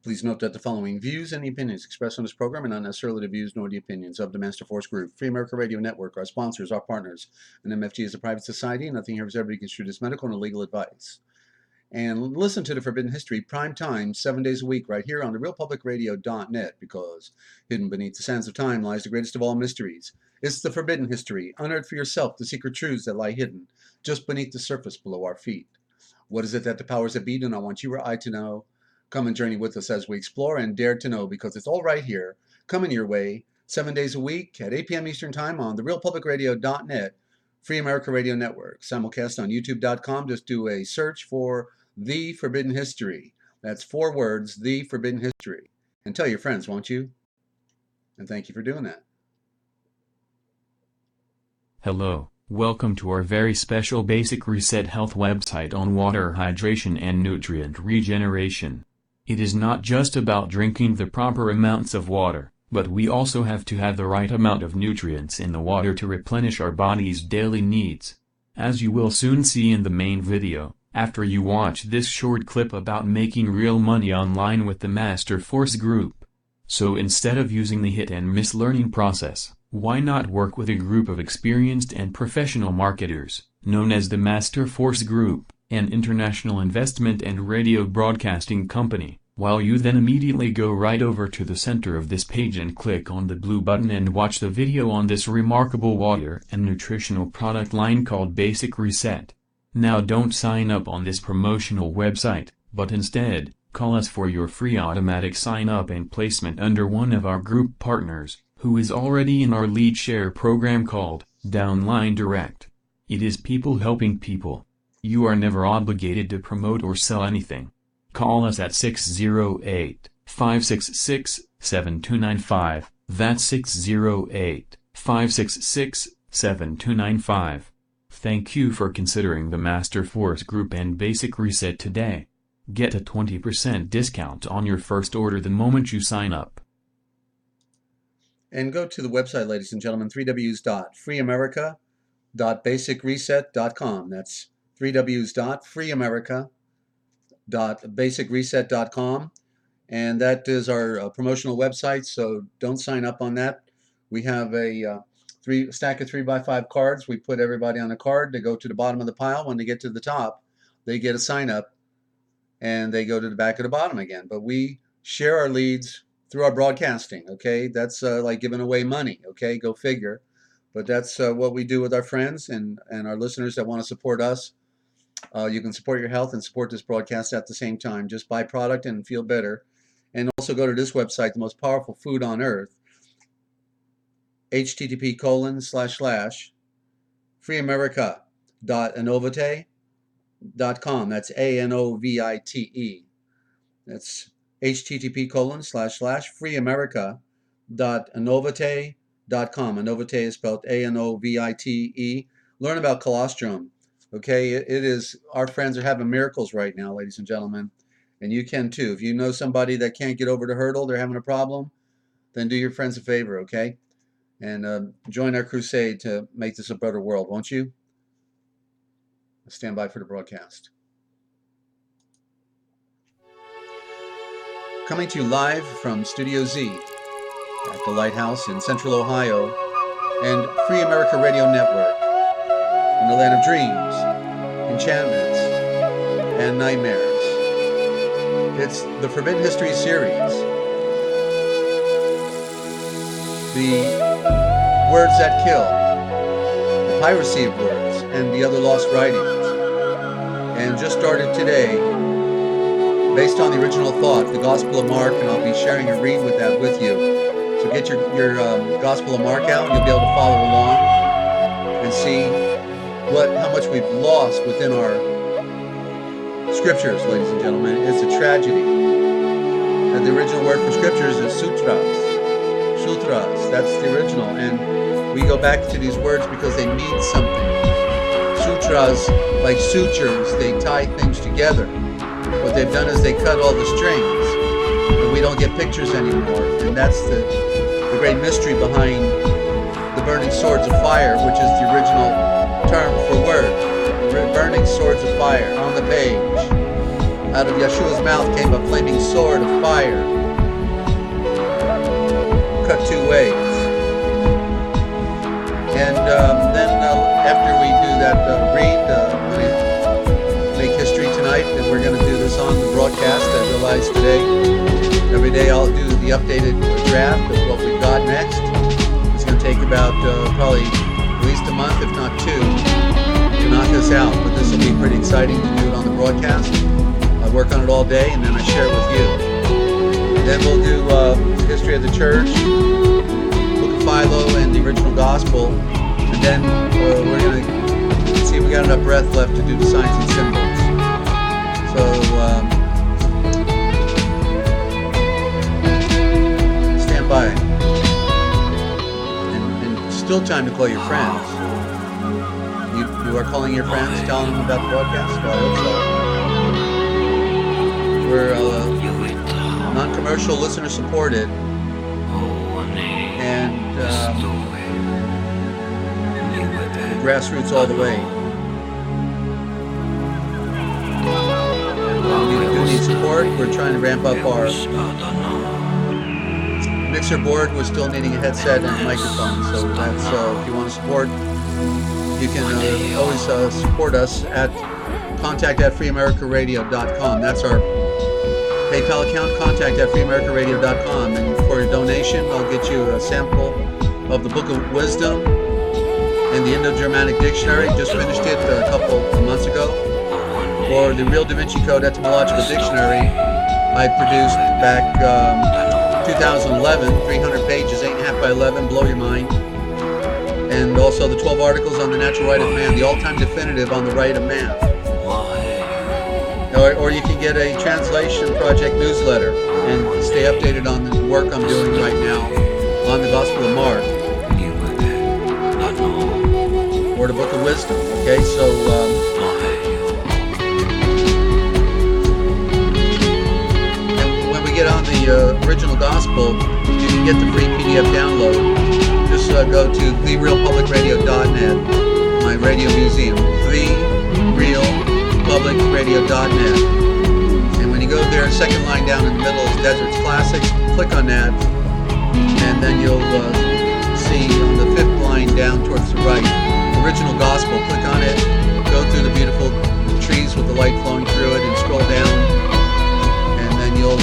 Please note that the following views and the opinions expressed on this program are not necessarily the views nor the opinions of the Master Force Group, Free America Radio Network, our sponsors, our partners, and MFG is a private society, and nothing here is ever construed as medical or legal advice. And listen to the Forbidden History prime time 7 days a week right here on the RealPublicRadio.net, because hidden beneath the sands of time lies the greatest of all mysteries. It's the Forbidden History. Unearth for yourself the secret truths that lie hidden just beneath the surface below our feet. What is it that the powers that be do not want you or I to know? Come and journey with us as we explore and dare to know, because it's all right here, coming your way 7 days a week at 8 p.m. Eastern Time on the RealPublicRadio.net, Free America Radio Network. Simulcast on YouTube.com. Just do a search for The Forbidden History. That's 4 words, The Forbidden History. And tell your friends, won't you? And thank you for doing that. Hello, welcome to our very special Basic Reset Health website on water hydration and nutrient regeneration. It is not just about drinking the proper amounts of water, but we also have to have the right amount of nutrients in the water to replenish our body's daily needs. As you will soon see in the main video, after you watch this short clip about making real money online with the Master Force Group. So instead of using the hit and miss learning process, why not work with a group of experienced and professional marketers, known as the Master Force Group, an international investment and radio broadcasting company, while you then immediately go right over to the center of this page and click on the blue button and watch the video on this remarkable water and nutritional product line called Basic Reset. Now don't sign up on this promotional website, but instead, call us for your free automatic sign-up and placement under one of our group partners, who is already in our lead share program called Downline Direct. It is people helping people. You are never obligated to promote or sell anything. Call us at 608-566-7295, that's 608-566-7295. Thank you for considering the Master Force Group and Basic Reset today. Get a 20% discount on your first order the moment you sign up. And go to the website, ladies and gentlemen, www.freeamerica.basicreset.com. That's www.freeamerica.basicreset.com. And that is our promotional website, so don't sign up on that. We have a stack of 3x5 cards. We put everybody on a card. They go to the bottom of the pile. When they get to the top, they get a sign up, and they go to the back of the bottom again. But we share our leads through our broadcasting, okay? That's like giving away money, okay? Go figure. But that's what we do with our friends and our listeners that want to support us. You can support your health and support this broadcast at the same time. Just buy product and feel better. And also go to this website, the most powerful food on earth, http://freeamerica.anovite.com. That's ANOVITE. That's http://freeamerica.anovite.com. Anovite is spelled ANOVITE. Learn about colostrum. Okay, it is, our friends are having miracles right now, ladies and gentlemen, and you can too. If you know somebody that can't get over the hurdle, they're having a problem, then do your friends a favor, okay? And join our crusade to make this a better world, won't you? Stand by for the broadcast. Coming to you live from Studio Z at the Lighthouse in Central Ohio and Free America Radio Network in the land of dreams, enchantments, and nightmares. It's the Forbidden History series. The words that kill, the piracy of words, and the other lost writings. And just started today, based on the original thought, the Gospel of Mark, and I'll be sharing a read with that with you. So get your Gospel of Mark out, and you'll be able to follow along and see how much we've lost within our scriptures, ladies and gentlemen. It's a tragedy. And the original word for scriptures is sutras. Sutras, that's the original. And we go back to these words because they mean something. Sutras, like sutures, they tie things together. What they've done is they cut all the strings, and we don't get pictures anymore. And that's the great mystery behind the burning swords of fire, which is the original term for word. Burning swords of fire on the page. Out of Yeshua's mouth came a flaming sword of fire, cut two ways. And then after we do that read, I'm going to make history tonight, and we're going to do this on the broadcast. I realized today, every day I'll do the updated draft of what we've got next. It's going to take about probably at least a month, if not two, to knock this out. But this will be pretty exciting to do it on the broadcast. I work on it all day, and then I share it with you. And then we'll do history of the church, book of PHILO, and the original gospel. And then we're going to see if we got enough breath left to do the signs and symbols. So stand by. And still time to call your friends. You are calling your friends, telling them about the broadcast? Well, I hope so. We're non-commercial, listener-supported, and grassroots all the way. We do need support. We're trying to ramp up our mixer board. We're still needing a headset and a microphone. So that's if you want to support, you can always support us at contact@FreeAmericaRadio.com. That's our PayPal account, contact@FreeAmericaRadio.com. And for your donation, I'll get you a sample of the Book of Wisdom and the Indo-Germanic Dictionary. Just finished it a couple of months ago. Or the Real Da Vinci Code Etymological Dictionary I produced back 2011, 300 pages, 8.5 by 11, blow your mind. And also the 12 articles on the natural right of man, the all-time definitive on the right of man. Or you can get a translation project newsletter and stay updated on the work I'm doing right now on the Gospel of Mark. Or the Book of Wisdom. Okay, so and when we get on the original Gospel, you can get the free PDF download. Just go to therealpublicradio.net, my radio museum, therealpublicradio.net. And when you go there, second line down in the middle is Deserts Classics. Click on that, and then you'll see on the fifth line down towards the right, Original Gospel. Click on it, go through the beautiful trees with the light flowing through it, and scroll down, and then you'll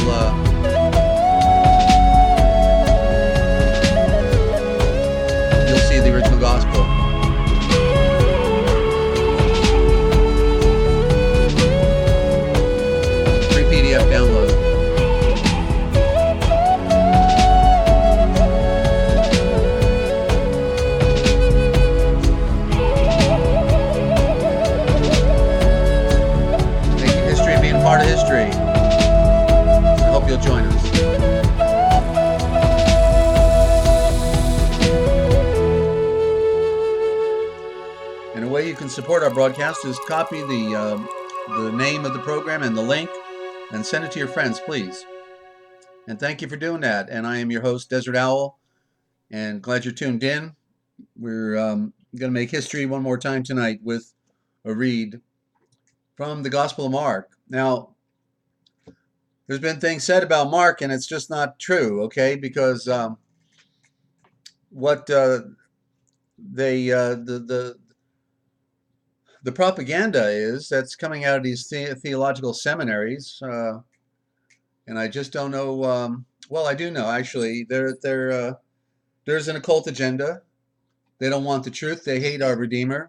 see the original Gospel. Free PDF download. Part of history. I hope you'll join us. And a way you can support our broadcast is copy the name of the program and the link and send it to your friends, please. And thank you for doing that. And I am your host, Desert Owl, and glad you're tuned in. We're going to make history one more time tonight with a read from the Gospel of Mark. Now, there's been things said about Mark, and it's just not true, okay? Because what the propaganda is that's coming out of these theological seminaries, and I just don't know. Well, I do know actually. There's an occult agenda. They don't want the truth. They hate our Redeemer,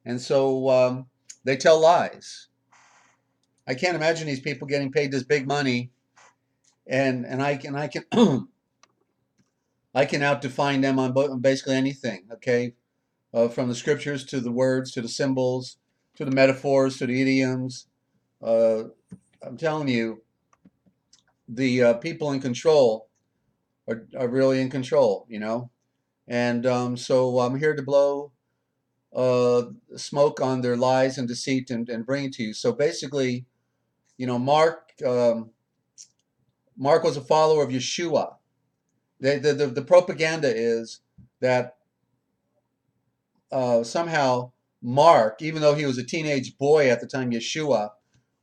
and so they tell lies. I can't imagine these people getting paid this big money, and I can I can out-define them on basically anything. Okay, from the scriptures to the words to the symbols to the metaphors to the idioms. I'm telling you, the people in control are really in control, you know, and so I'm here to blow smoke on their lies and deceit and bring it to you. So basically, you know, Mark was a follower of Yeshua. The propaganda is that somehow Mark, even though he was a teenage boy at the time Yeshua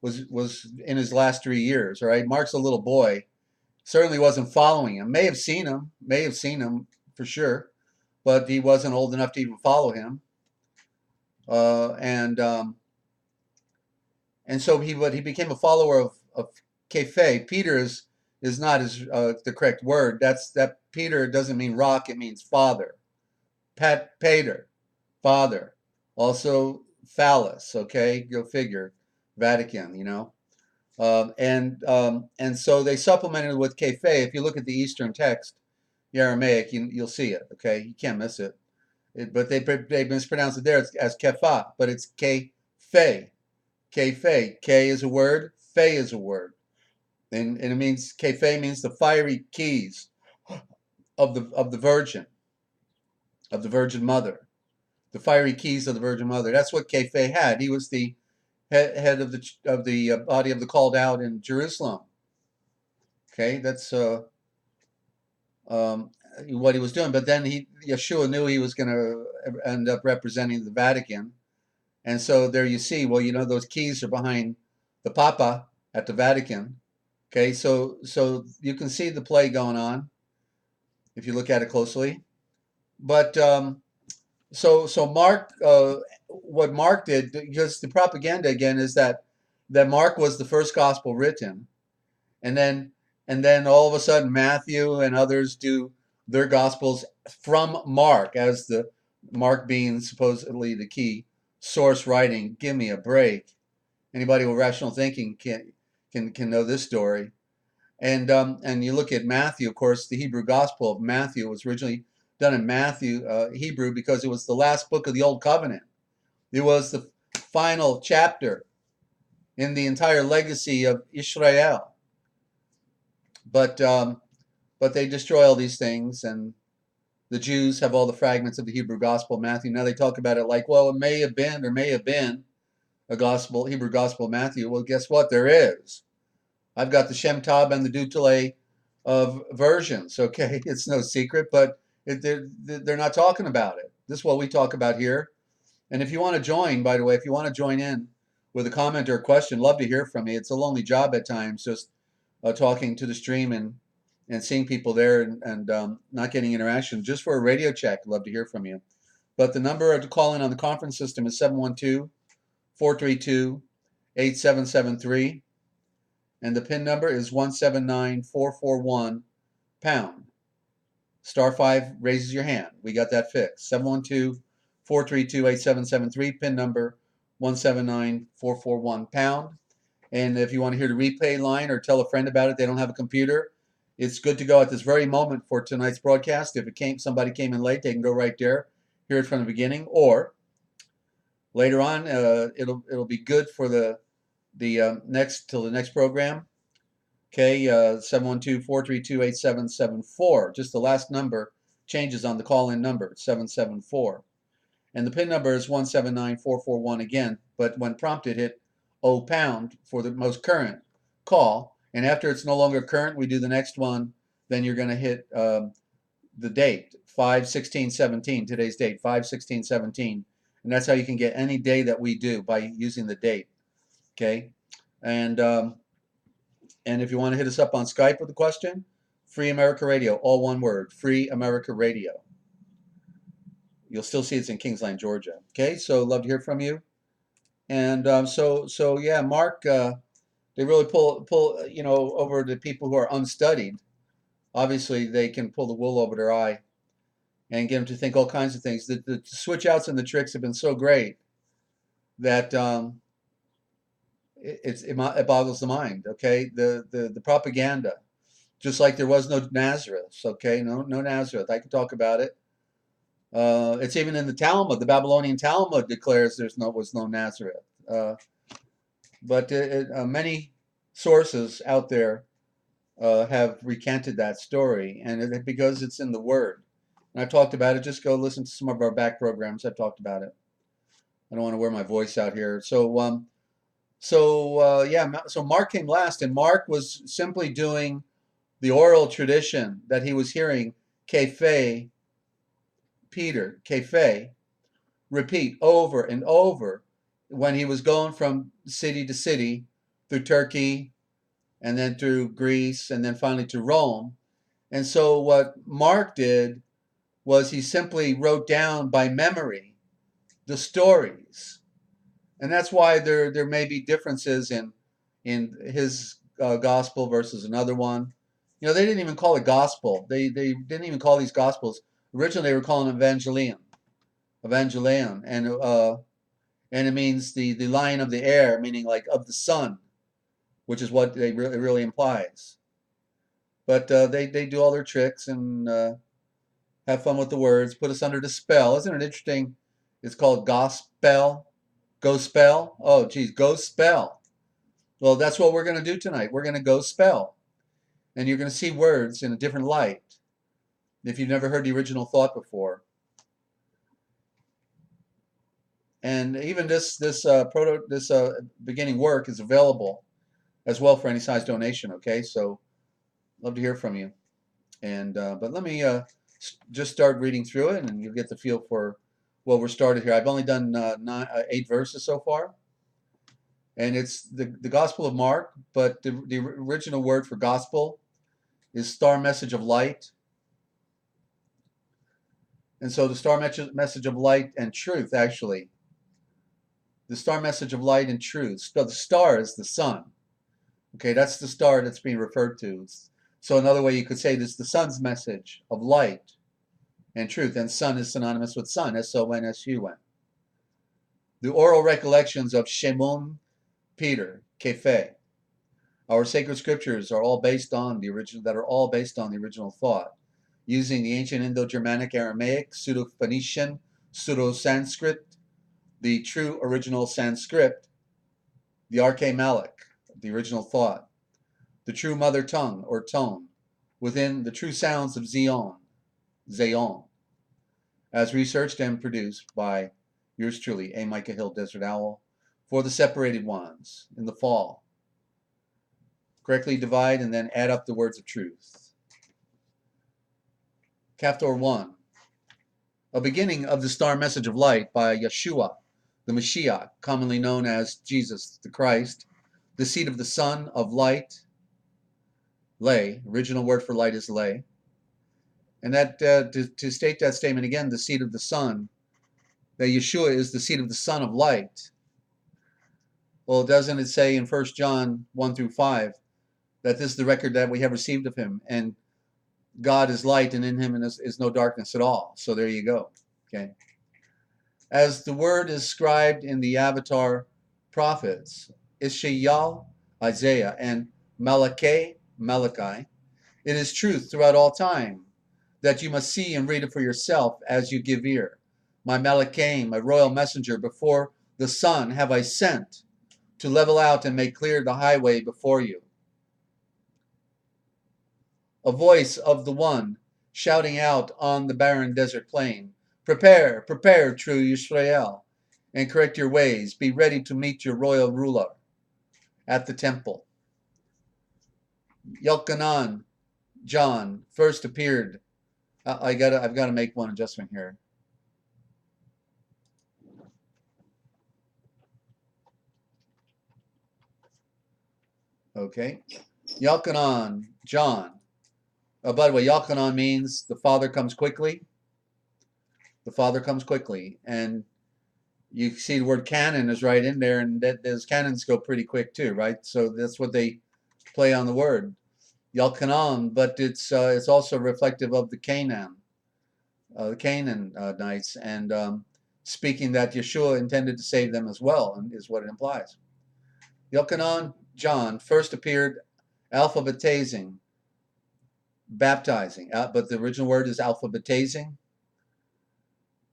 was in his last 3 years. All right, Mark's a little boy, certainly wasn't following him. May have seen him for sure, but he wasn't old enough to even follow him. Uh, and um, and so he became a follower of Kefe. Peter is not the correct word. That Peter doesn't mean rock, it means father. Pater, father. Also phallus, okay? Go figure. Vatican, you know. And so they supplemented with Kefe. If you look at the Eastern text, the Aramaic, you'll see it, okay? You can't miss it. But they mispronounce it there as Kefa, but it's Kefe. Kefe. K is a word, Fe is a word. And it means, Kefe means the fiery keys of the Virgin Mother. The fiery keys of the Virgin Mother. That's what Kefe had. He was the head of the body of the called out in Jerusalem. Okay, that's what he was doing. But then Yeshua knew he was going to end up representing the Vatican, and so there you see. Well, you know, those keys are behind the Papa at the Vatican. Okay, so you can see the play going on if you look at it closely. But so Mark, what Mark did, because the propaganda again is that Mark was the first gospel written, and then all of a sudden Matthew and others do their gospels from Mark, as the Mark being supposedly the key source writing. Give me a break. Anybody with rational thinking can know this story. And you look at Matthew, of course, the Hebrew gospel of Matthew was originally done in Matthew Hebrew because it was the last book of the Old Covenant. It was the final chapter in the entire legacy of Israel. But they destroy all these things, and the Jews have all the fragments of the Hebrew gospel of Matthew. Now they talk about it like, well, it may have been a gospel, Hebrew gospel of Matthew. Well, guess what? There is. I've got the Shem Tab and the Dutele of versions. Okay, it's no secret, but they're not talking about it. This is what we talk about here. And if you want to join, by the way, if you want to join in with a comment or a question, love to hear from you. It's a lonely job at times, just talking to the stream and seeing people there and not getting interaction. Just for a radio check, love to hear from you. But the number to call in on the conference system is 712-432-8773. And the PIN number is 179441 pound. Star 5 raises your hand. We got that fixed. 712-432-8773. PIN number 179441 pound. And if you want to hear the replay line or tell a friend about it, they don't have a computer, it's good to go at this very moment for tonight's broadcast. If somebody came in late, they can go right there, hear it from the beginning, or later on, it'll be good for the next program. Okay, 712-432-8774. Just the last number changes on the call-in number, 774. And the PIN number is 179441 again, but when prompted, hit O pound for the most current call. And after it's no longer current, we do the next one. Then you're going to hit the date, 5/16/17, today's date, 5/16/17. And that's how you can get any day that we do, by using the date. Okay, and if you want to hit us up on Skype with a question, Free America Radio, all one word, Free America Radio. You'll still see it's in Kingsland, Georgia. Okay, so love to hear from you. And so yeah, Mark, they really pull over the people who are unstudied. Obviously, they can pull the wool over their eye and get them to think all kinds of things. The switch outs and the tricks have been so great that it boggles the mind. Okay, the propaganda, just like there was no Nazareth. Okay, no Nazareth. I can talk about it. It's even in the Talmud. The Babylonian Talmud declares was no Nazareth. But many sources out there have recanted that story, and because it's in the Word. And I've talked about it. Just go listen to some of our back programs. I've talked about it. I don't want to wear my voice out here. So Mark came last, and Mark was simply doing the oral tradition that he was hearing Kefe repeat over and over when he was going from city to city through Turkey, and then through Greece, and then finally to Rome. And so what Mark did was he simply wrote down by memory the stories. And that's why there may be differences in his gospel versus another one. You know, they didn't even call it gospel. They didn't even call these gospels. Originally, they were calling evangelion, and it means the lion of the air, meaning like of the sun, which is what it really implies. But they do all their tricks and have fun with the words, put us under the spell. Isn't it interesting? It's called gospel. Go spell. Oh, geez, go spell. Well, that's what we're going to do tonight. We're going to go spell. And you're going to see words in a different light if you've never heard the original thought before. And even this beginning work is available as well for any size donation. Okay, so love to hear from you. And but let me just start reading through it, and you'll get the feel for. Well, we're started here. I've only done 8 verses so far, and it's the Gospel of Mark. But the original word for gospel is star message of light. And so the star message of light and truth, actually. The star message of light and truth. So the star is the sun. Okay, that's the star that's being referred to. So another way you could say this, the sun's message of light and truth. And sun is synonymous with sun, S-O-N-S-U-N. The oral recollections of Shimon Peter, Kephe. Our sacred scriptures are all based on the original thought, using the ancient Indo-Germanic, Aramaic, Pseudo-Phoenician, Pseudo-Sanskrit, the true original Sanskrit, the Arche Malik, the original thought, the true mother tongue or tone, within the true sounds of Zeon, as researched and produced by yours truly, A. Micah Hill, Desert Owl, for the separated ones in the fall. Correctly divide and then add up the words of truth. Chapter 1. A beginning of the star message of light by Yeshua, the Mashiach, commonly known as Jesus the Christ, the seed of the sun of light, lay. Original word for light is lay. And that to state that statement again, the seed of the sun, that Yeshua is the seed of the sun of light. Well, doesn't it say in 1 John 1 through 5 that this is the record that we have received of him, and God is light, and in him is no darkness at all. So there you go. Okay. As the word is scribed in the Avatar prophets, Ishael, Isaiah, and Malachi, it is truth throughout all time that you must see and read it for yourself as you give ear. My Malachim, my royal messenger, before the sun have I sent to level out and make clear the highway before you. A voice of the one shouting out on the barren desert plain, prepare, prepare, true Yisrael, and correct your ways. Be ready to meet your royal ruler at the temple. Yelkanan, John, first appeared. I've got to make one adjustment here. Okay. Yelkanan, John. By the way, Yelkanan means the Father comes quickly. The Father comes quickly. And you see the word canon is right in there, and those canons go pretty quick too, right? So that's what they play on the word. Yelkanan, but it's also reflective of the Canaanites, and speaking that Yeshua intended to save them as well, and is what it implies. Yelkanan, John, first appeared baptizing, but the original word is alphabetizing,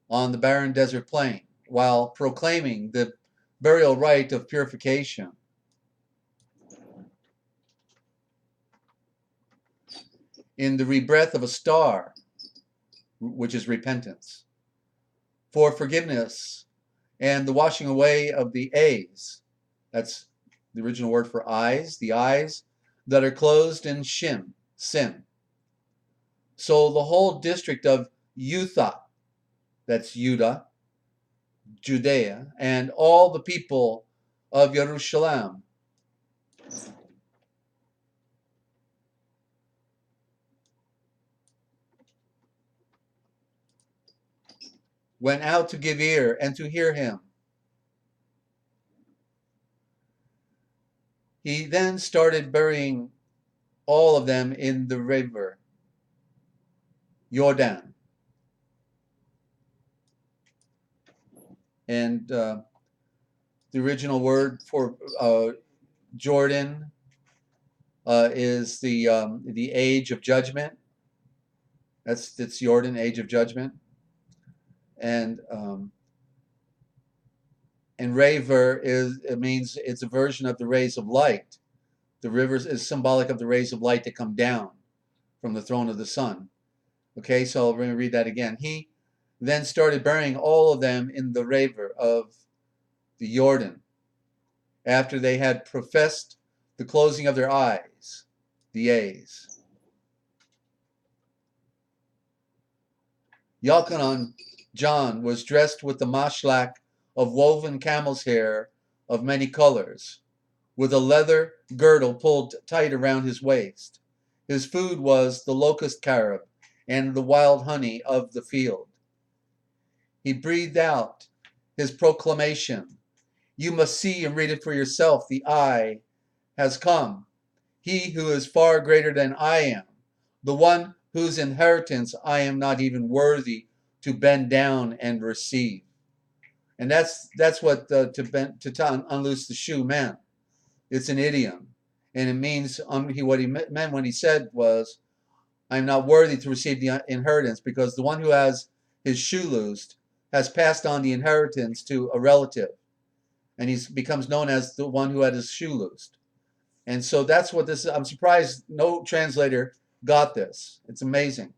on the barren desert plain, while proclaiming the burial rite of purification. In the rebreath of a star, which is repentance, for forgiveness and the washing away of the A's. That's the original word for eyes, the eyes that are closed in sin. So the whole district of Yutha, that's Judea, and all the people of Jerusalem, went out to give ear and to hear him. He then started burying all of them in the river Jordan. And the original word for Jordan is the age of judgment. That's Jordan, age of judgment. And Raver means it's a version of the rays of light. The river is symbolic of the rays of light that come down from the throne of the sun. Okay, so we're going to read that again. He then started burying all of them in the river of the Jordan after they had professed the closing of their eyes, the A's. Yochanan, John, was dressed with the mashlak of woven camel's hair of many colors, with a leather girdle pulled tight around his waist. His food was the locust carob and the wild honey of the field. He breathed out his proclamation. You must see and read it for yourself. The eye has come. He who is far greater than I am, the one whose inheritance I am not even worthy to bend down and receive. And that's what to unloose the shoe meant. It's an idiom, and it means what he meant when he said was, "I'm not worthy to receive the inheritance," because the one who has his shoe loosed has passed on the inheritance to a relative, and he becomes known as the one who had his shoe loosed. And so that's what this is. I'm surprised no translator got this. It's amazing.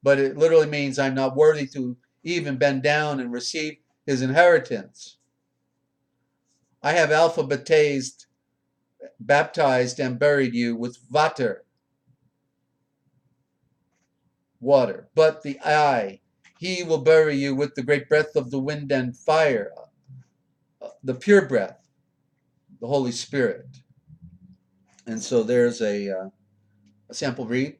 But it literally means I'm not worthy to even bend down and receive his inheritance. I have alphabetized, baptized, and buried you with water, but the eye, he will bury you with the great breath of the wind and fire, the pure breath, the Holy Spirit. And so there's a sample read,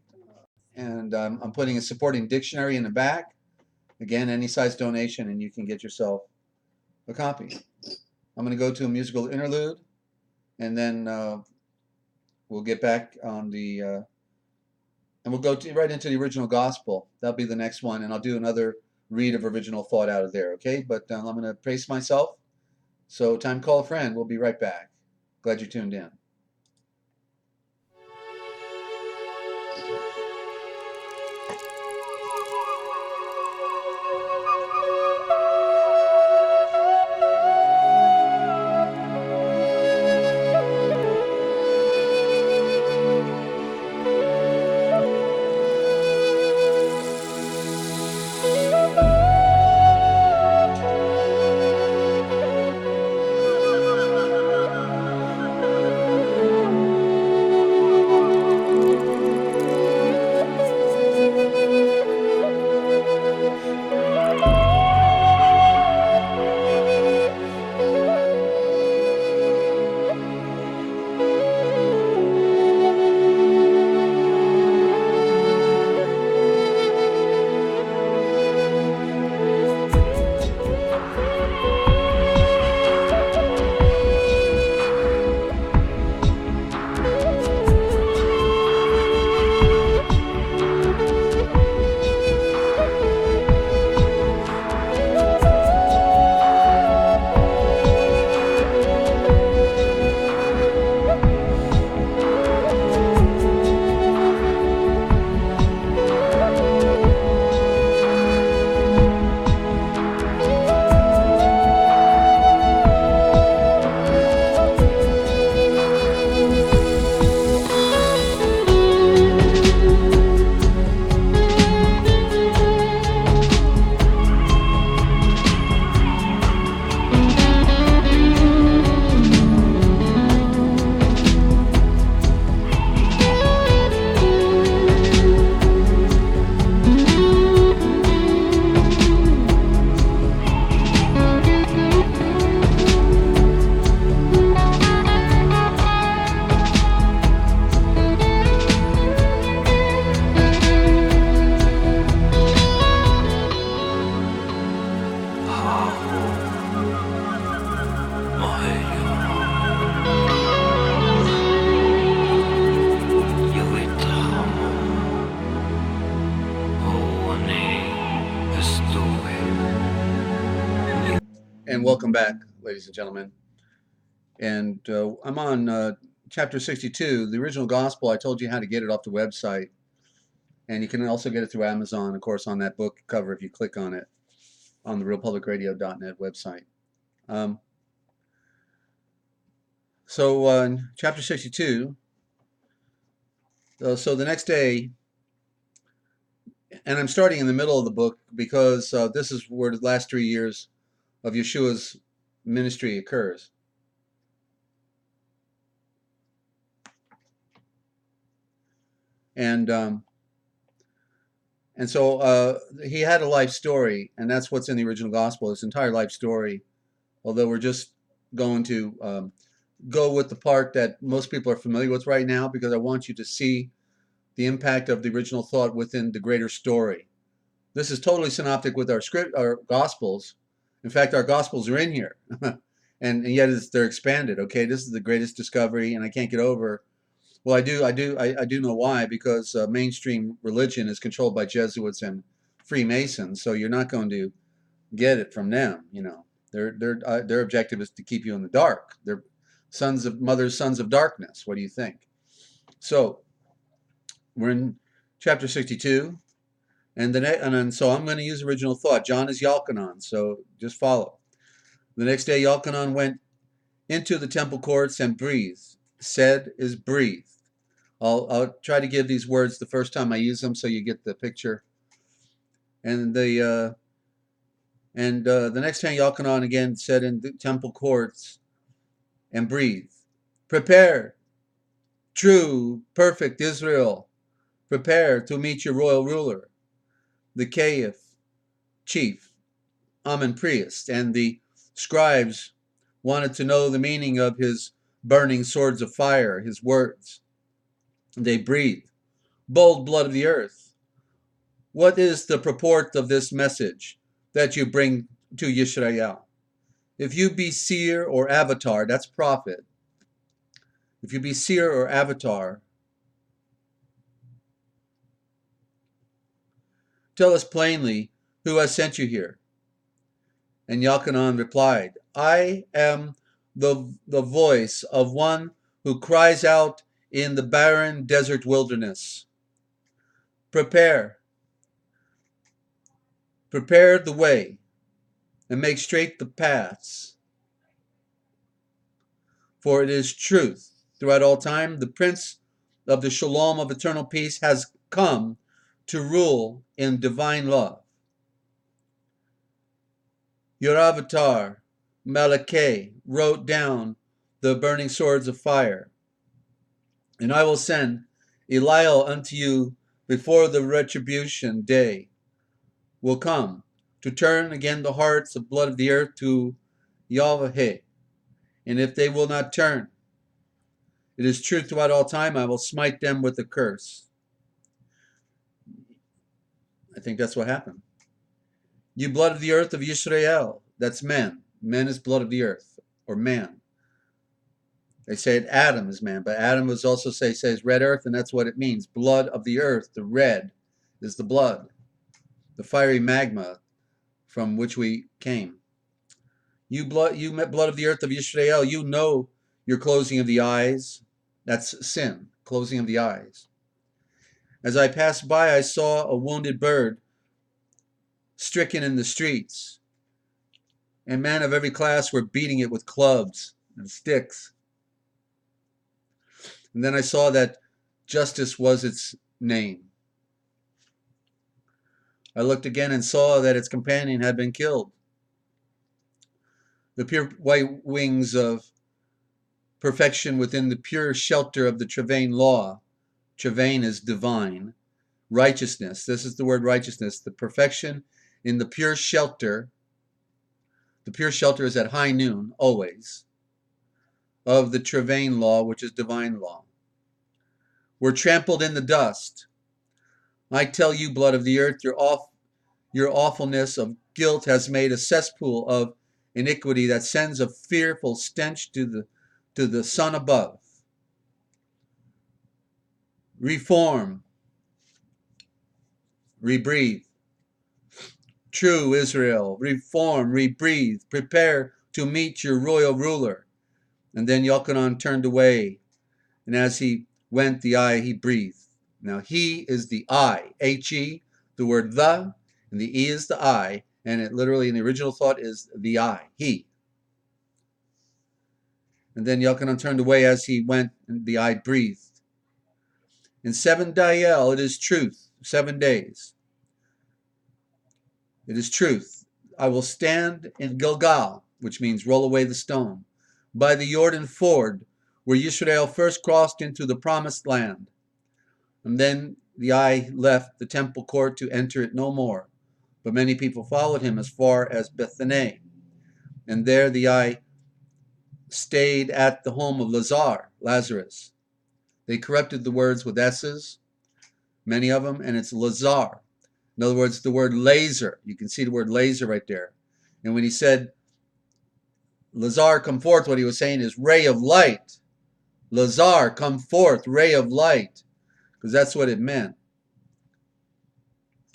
and I'm putting a supporting dictionary in the back. Again, any size donation, and you can get yourself a copy. I'm going to go to a musical interlude, and then we'll get back on the, and we'll go right into the original gospel. That'll be the next one, and I'll do another read of original thought out of there, okay? But I'm going to pace myself. So time to call a friend. We'll be right back. Glad you tuned in. And welcome back, ladies and gentlemen. And I'm on chapter 62, the original gospel. I told you how to get it off the website. And you can also get it through Amazon, of course, on that book cover if you click on it on the realpublicradio.net website. So chapter 62, so the next day, and I'm starting in the middle of the book because this is where the last 3 years of Yeshua's ministry occurs. And so he had a life story, and that's what's in the original gospel, his entire life story, although we're just going to go with the part that most people are familiar with right now, because I want you to see the impact of the original thought within the greater story. This is totally synoptic with our gospels. In fact, our gospels are in here, and yet they're expanded. Okay, this is the greatest discovery, and I can't get over. Well, I do know why, because mainstream religion is controlled by Jesuits and Freemasons, so you're not going to get it from them. You know, their objective is to keep you in the dark. They're sons of darkness. What do you think? So we're in chapter 62, and so I'm going to use original thought. John is Yalkanon, so just follow. The next day, Yalkanon went into the temple courts and breathed. Said is breathed. I'll try to give these words the first time I use them so you get the picture. And the next time Yalkanon again said in the temple courts and breathed. Prepare, true, perfect Israel. Prepare to meet your royal ruler, the Caliph, chief, Amen priest, and the scribes wanted to know the meaning of his burning swords of fire, his words. They breathed, bold blood of the earth. What is the purport of this message that you bring to Yisrael? If you be seer or avatar, that's prophet. If you be seer or avatar, tell us plainly who has sent you here. And Yalkanon replied, I am the voice of one who cries out in the barren desert wilderness. Prepare the way and make straight the paths. For it is truth. Throughout all time, the Prince of the Shalom of eternal peace has come to rule in divine love. Your avatar, Malachi, wrote down the burning swords of fire. And I will send Eliel unto you before the retribution day will come, to turn again the hearts of blood of the earth to Yahweh. And if they will not turn, it is true throughout all time, I will smite them with a curse. I think that's what happened. You blood of the earth of Yisrael, that's men. Men is blood of the earth, or man. They say Adam is man, but Adam was also says red earth, and that's what it means. Blood of the earth, the red is the blood, the fiery magma from which we came. You blood of the earth of Yisrael, you know your closing of the eyes. That's sin, closing of the eyes. As I passed by, I saw a wounded bird stricken in the streets, and men of every class were beating it with clubs and sticks. And then I saw that justice was its name. I looked again and saw that its companion had been killed. The pure white wings of perfection within the pure shelter of the Trevane law. Trevane is divine. Righteousness. This is the word righteousness. The perfection in the pure shelter. The pure shelter is at high noon, always, of the Trevane law, which is divine law. Were trampled in the dust. I tell you, blood of the earth, your awfulness of guilt has made a cesspool of iniquity that sends a fearful stench to the sun above. Reform, rebreathe, true Israel, reform, rebreathe, prepare to meet your royal ruler. And then Yochanan turned away, and as he went, the I, he breathed. Now, he is the I, H-E, the word the, and the E is the I, and it literally in the original thought is the I, he. And then Yochanan turned away as he went, and the I breathed. In 7 Dayel, it is truth, 7 days. It is truth. I will stand in Gilgal, which means roll away the stone, by the Jordan ford, where Israel first crossed into the promised land. And then the I left the temple court to enter it no more. But many people followed him as far as Bethany. And there the I stayed at the home of Lazarus. They corrupted the words with S's, many of them, and it's Lazar. In other words, the word laser. You can see the word laser right there. And when he said, Lazar, come forth, what he was saying is ray of light. Lazar, come forth, ray of light. Because that's what it meant.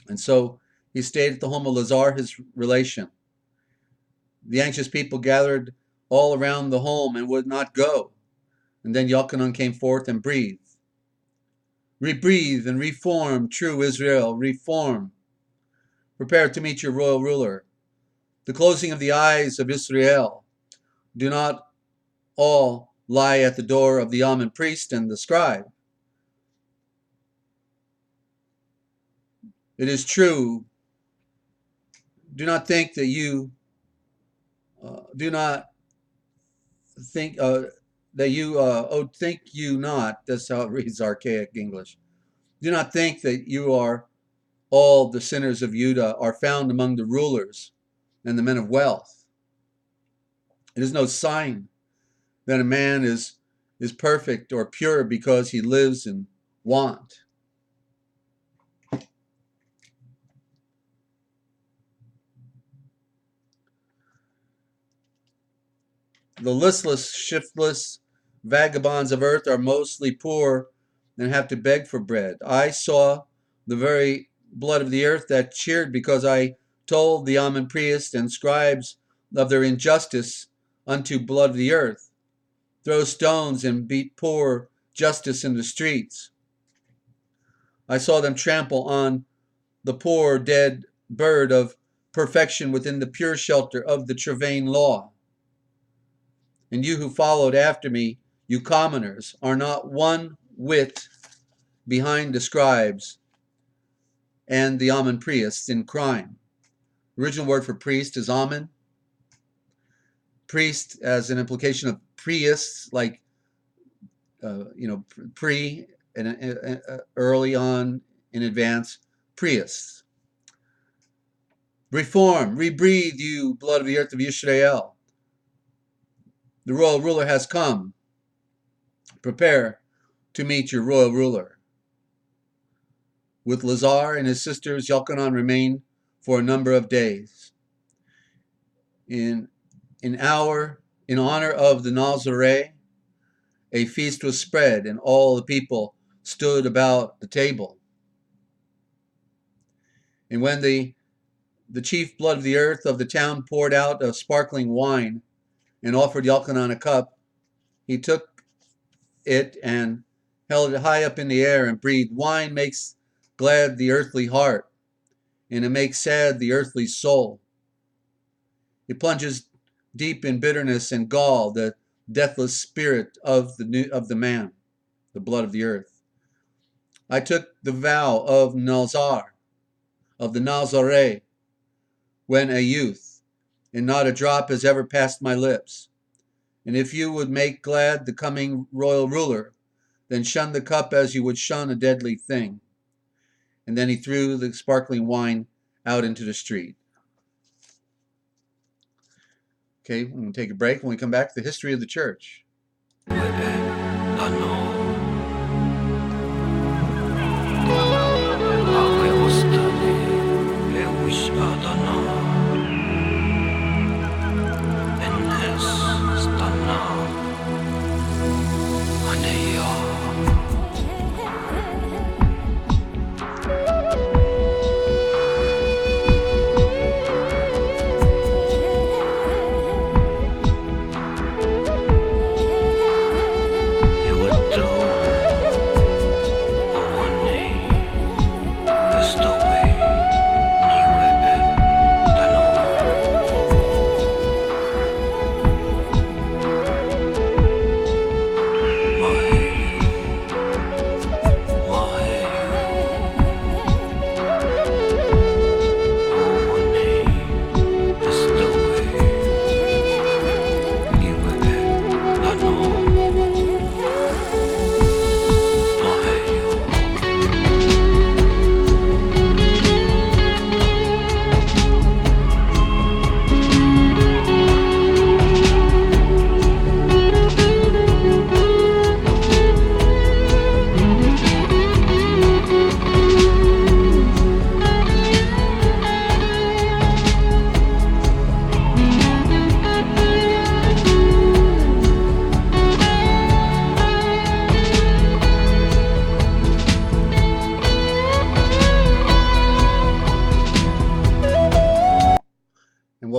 And so he stayed at the home of Lazar, his relation. The anxious people gathered all around the home and would not go. And then Yochanan came forth and breathed. Rebreathe and reform, true Israel, reform. Prepare to meet your royal ruler. The closing of the eyes of Israel. Do not all lie at the door of the Amen priest and the scribe. It is true. Do not think that you think you not. That's how it reads archaic English. Do not think that you are all the sinners of Judah are found among the rulers and the men of wealth. It is no sign that a man is perfect or pure because he lives in want. The listless, shiftless vagabonds of earth are mostly poor and have to beg for bread. I saw the very blood of the earth that cheered because I told the Amen priests and scribes of their injustice unto blood of the earth. Throw stones and beat poor justice in the streets. I saw them trample on the poor dead bird of perfection within the pure shelter of the Trevane law. And you who followed after me, you commoners, are not one whit behind the scribes and the Amen priests in crime. The original word for priest is Amen. Priest as an implication of priests, like pre and early on in advance, priests. Reform, rebreathe, you blood of the earth of Israel. The royal ruler has come. Prepare to meet your royal ruler. With Lazar and his sisters, Yochanan remained for a number of days. In honor of the Nazarene, a feast was spread, and all the people stood about the table. And when the chief blood of the earth of the town poured out a sparkling wine and offered Yochanan a cup, he took it and held it high up in the air and breathed, wine makes glad the earthly heart, and it makes sad the earthly soul. It plunges deep in bitterness and gall the deathless spirit of the man, the blood of the earth. I took the vow of the Nazarene, when a youth, and not a drop has ever passed my lips. And if you would make glad the coming royal ruler, then shun the cup as you would shun a deadly thing. And then he threw the sparkling wine out into the street. Okay, we're going to take a break. When we come back, the history of the church.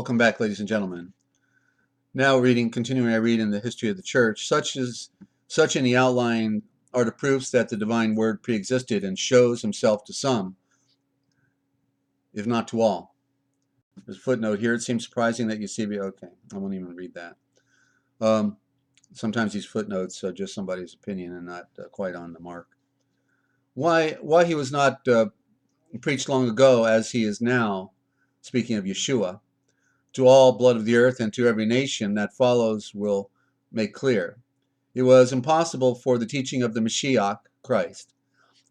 Welcome back, ladies and gentlemen. Now continuing I read in the history of the church, such in the outline are the proofs that the divine word pre-existed and shows himself to some, if not to all. There's a footnote here. It seems surprising that Eusebius, okay, I won't even read that. Sometimes these footnotes are just somebody's opinion and not quite on the mark. Why he was not preached long ago as he is now, speaking of Yeshua, to all blood of the earth and to every nation that follows will make clear. It was impossible for the teaching of the Mashiach, Christ,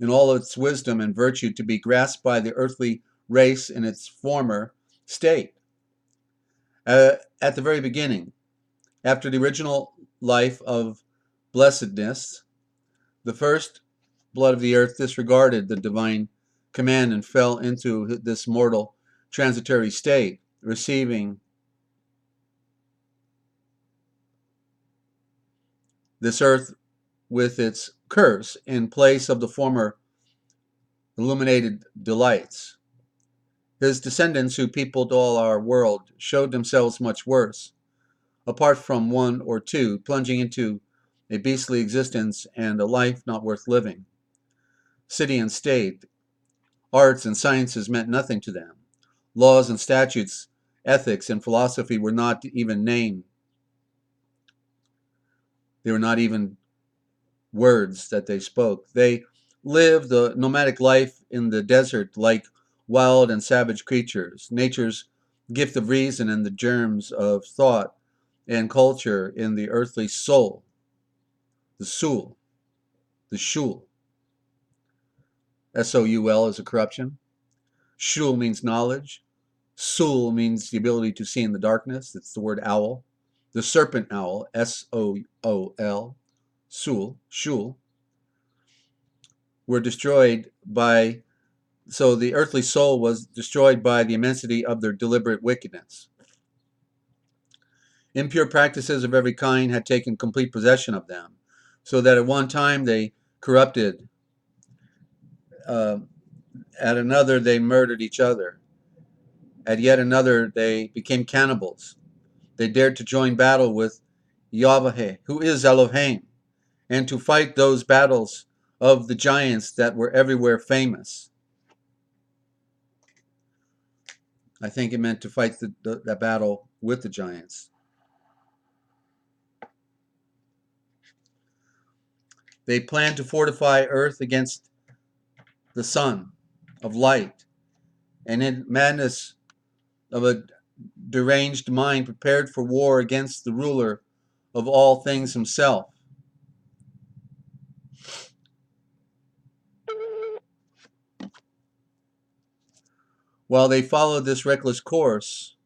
in all its wisdom and virtue to be grasped by the earthly race in its former state. At the very beginning, after the original life of blessedness, the first blood of the earth disregarded the divine command and fell into this mortal transitory state, receiving this earth with its curse in place of the former illuminated delights. His descendants, who peopled all our world, showed themselves much worse, apart from one or two, plunging into a beastly existence and a life not worth living. City and state, arts and sciences meant nothing to them. Laws and statutes, ethics and philosophy were not even named. They were not even words that they spoke. They lived the nomadic life in the desert like wild and savage creatures. Nature's gift of reason and the germs of thought and culture in the earthly soul, the soul, the shul. S-O-U-L is a corruption. Shul means knowledge. Sul means the ability to see in the darkness. It's the word owl. The serpent owl, S-O-O-L, sul, shul, were destroyed by, so the earthly soul was destroyed by the immensity of their deliberate wickedness. Impure practices of every kind had taken complete possession of them, so that at one time they corrupted, at another they murdered each other, at yet another they became cannibals. They dared to join battle with Yahweh, who is Elohim, and to fight those battles of the giants that were everywhere famous. I think it meant to fight that battle with the giants. They planned to fortify earth against the sun of light, and in madness of a deranged mind prepared for war against the ruler of all things himself. While they followed this reckless course,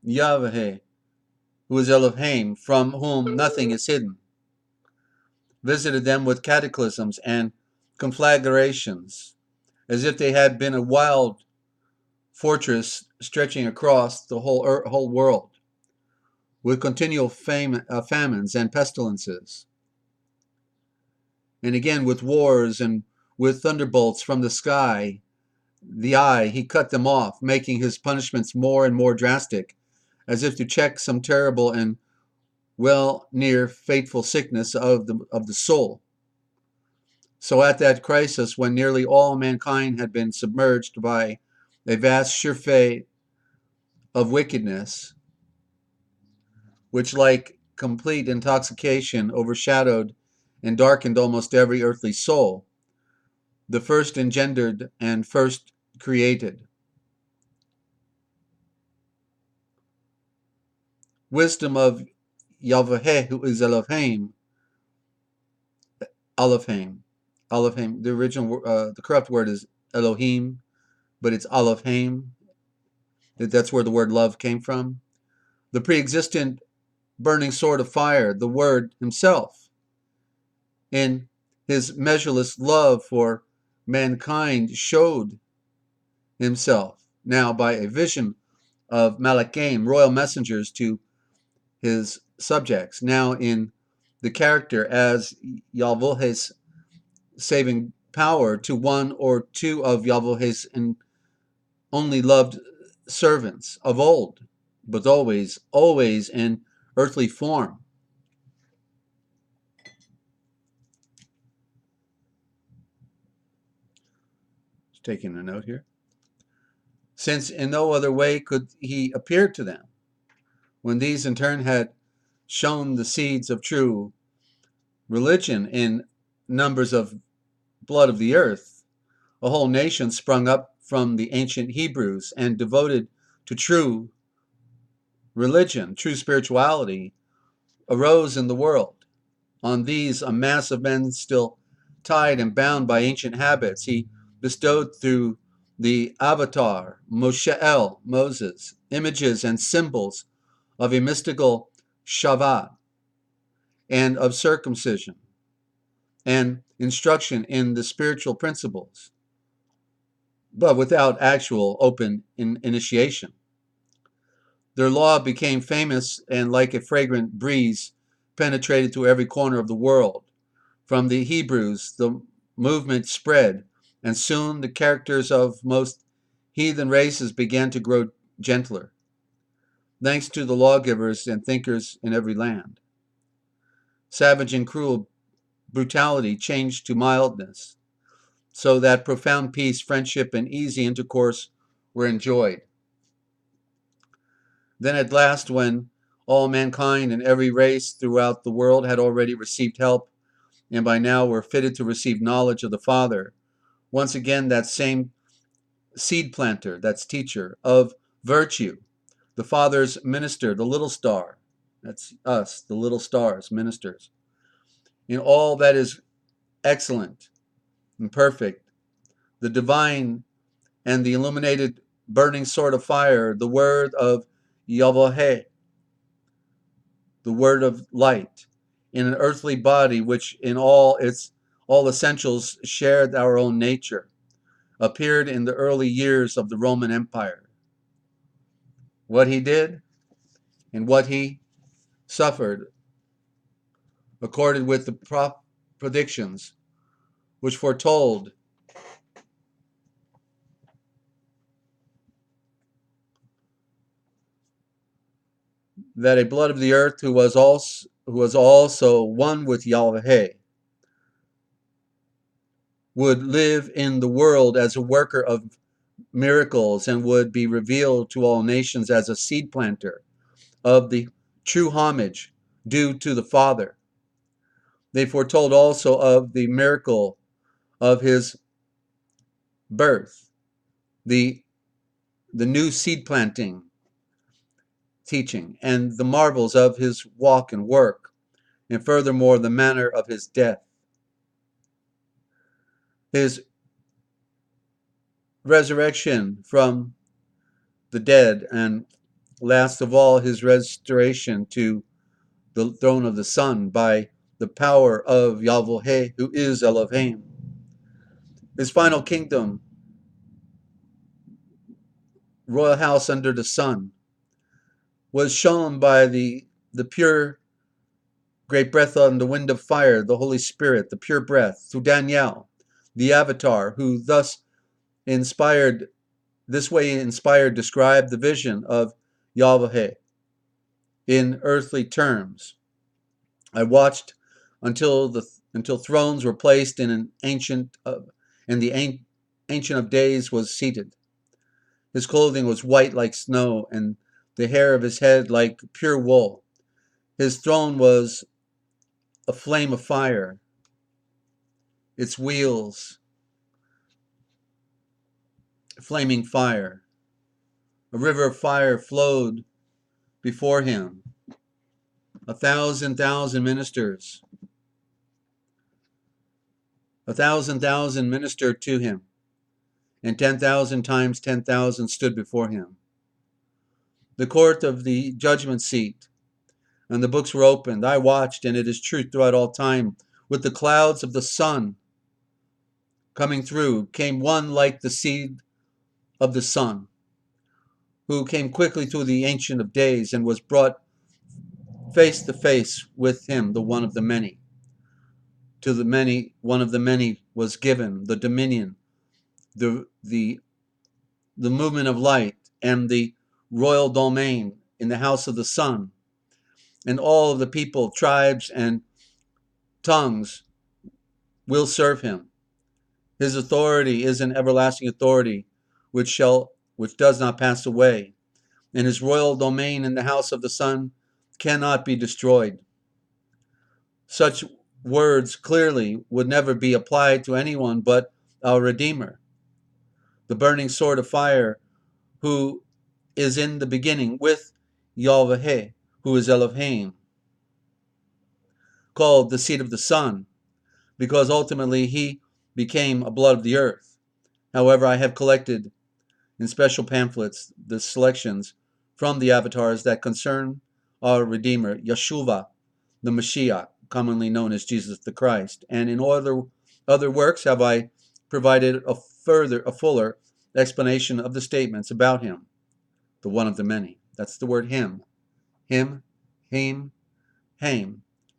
Yahweh, who is Elohim, from whom nothing is hidden, visited them with cataclysms and conflagrations, as if they had been a wild fortress stretching across the whole world, with continual famines and pestilences, and again with wars and with thunderbolts from the sky. The eye, he cut them off, making his punishments more and more drastic, as if to check some terrible and well near fateful sickness of the soul. So at that crisis, when nearly all mankind had been submerged by a vast surfeit of wickedness, which like complete intoxication overshadowed and darkened almost every earthly soul, the first engendered and first created. Wisdom of Yahweh, who is Elohim, Elohim. The original, the corrupt word is Elohim, but it's Elohim. That's where the word love came from. The pre-existent burning sword of fire, the Word himself, in his measureless love for mankind, showed himself now by a vision of Malachim, royal messengers to his subjects, now in the character as Yahweh's saving power to one or two of Yahweh's only loved servants of old, but always in earthly form. Just taking a note here. Since in no other way could he appear to them, when these in turn had shown the seeds of true religion in numbers of blood of the earth, a whole nation sprung up from the ancient Hebrews and devoted to true religion, true spirituality, arose in the world. On these, a mass of men still tied and bound by ancient habits, he bestowed through the avatar, Moshe'el, Moses, images and symbols of a mystical Shabbat and of circumcision and instruction in the spiritual principles, but without actual open initiation. Their law became famous and like a fragrant breeze penetrated to every corner of the world. From the Hebrews, the movement spread, and soon the characters of most heathen races began to grow gentler, thanks to the lawgivers and thinkers in every land. Savage and cruel brutality changed to mildness, so that profound peace, friendship, and easy intercourse were enjoyed. Then at last, when all mankind in every race throughout the world had already received help, and by now were fitted to receive knowledge of the Father, once again that same seed planter, that's teacher of virtue, the Father's minister, the little star, that's us, the little stars, ministers, in all that is excellent and perfect, the divine and the illuminated burning sword of fire, the word of Yahweh, the word of light, in an earthly body which in all essentials shared our own nature, appeared in the early years of the Roman Empire. What he did and what he suffered accorded with the predictions which foretold that a blood of the earth who was also one with Yahweh would live in the world as a worker of miracles and would be revealed to all nations as a seed planter of the true homage due to the Father. They foretold also of the miracle of his birth, the new seed planting teaching, and the marvels of his walk and work, and furthermore the manner of his death, his resurrection from the dead, and last of all his restoration to the throne of the Son by the power of Yahweh, who is Elohim. His final kingdom, royal house under the sun, was shown by the pure great breath on the wind of fire, the Holy Spirit, the pure breath, through Daniel, the avatar, who inspired, described the vision of Yahweh in earthly terms. I watched until thrones were placed in an ancient and the ancient of days was seated. His clothing was white like snow, and the hair of his head like pure wool. His throne was a flame of fire. Its wheels, flaming fire. A river of fire flowed before him. 1,000 ministers. 1,000 ministered to him, and 10,000 times 10,000 stood before him. The court of the judgment seat, and the books were opened. I watched, and it is true throughout all time, with the clouds of the sun coming through, came one like the seed of the sun, who came quickly to the Ancient of Days and was brought face to face with him, the one of the many. To the many, one of the many was given the dominion, the movement of light, and the royal domain in the house of the sun, and all of the people, tribes, and tongues will serve him. His authority is an everlasting authority which does not pass away, and his royal domain in the house of the sun cannot be destroyed. Such words clearly would never be applied to anyone but our Redeemer, the burning sword of fire, who is in the beginning with Yahweh, who is Elohim, called the seed of the sun, because ultimately he became a blood of the earth. However, I have collected in special pamphlets the selections from the avatars that concern our Redeemer, Yeshua, the Mashiach, commonly known as Jesus the Christ. And in other works have I provided a fuller explanation of the statements about him, the one of the many. That's the word him. Him, Haim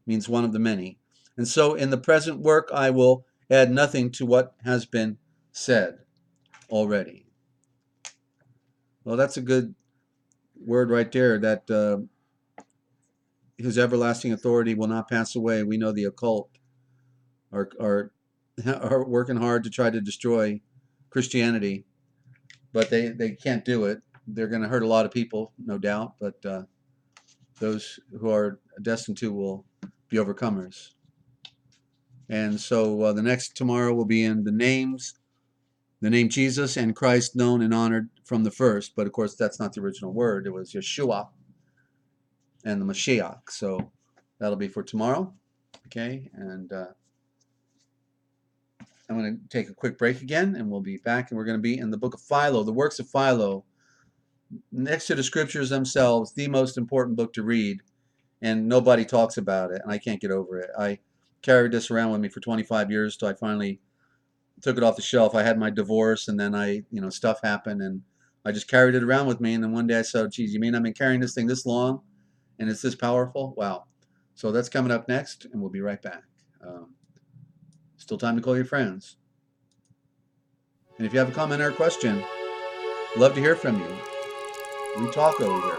means one of the many. And so in the present work I will add nothing to what has been said already. Well, that's a good word right there, that his everlasting authority will not pass away. We know the occult are working hard to try to destroy Christianity, but they can't do it. They're going to hurt a lot of people, no doubt, but those who are destined to will be overcomers. And so the next tomorrow will be in the name Jesus and Christ known and honored from the first, but of course that's not the original word. It was Yeshua and the Mashiach. So that'll be for tomorrow. Okay, and I'm going to take a quick break again, and we'll be back, and we're going to be in the book of PHILO, the works of PHILO, next to the scriptures themselves, the most important book to read, and nobody talks about it, and I can't get over it. I carried this around with me for 25 years till I finally took it off the shelf. I had my divorce, and then stuff happened, and I just carried it around with me, and then one day I said, geez, you mean I've been carrying this thing this long, and it's this powerful? Wow. So that's coming up next, and we'll be right back. Still time to call your friends. And if you have a comment or a question, love to hear from you. We talk over here.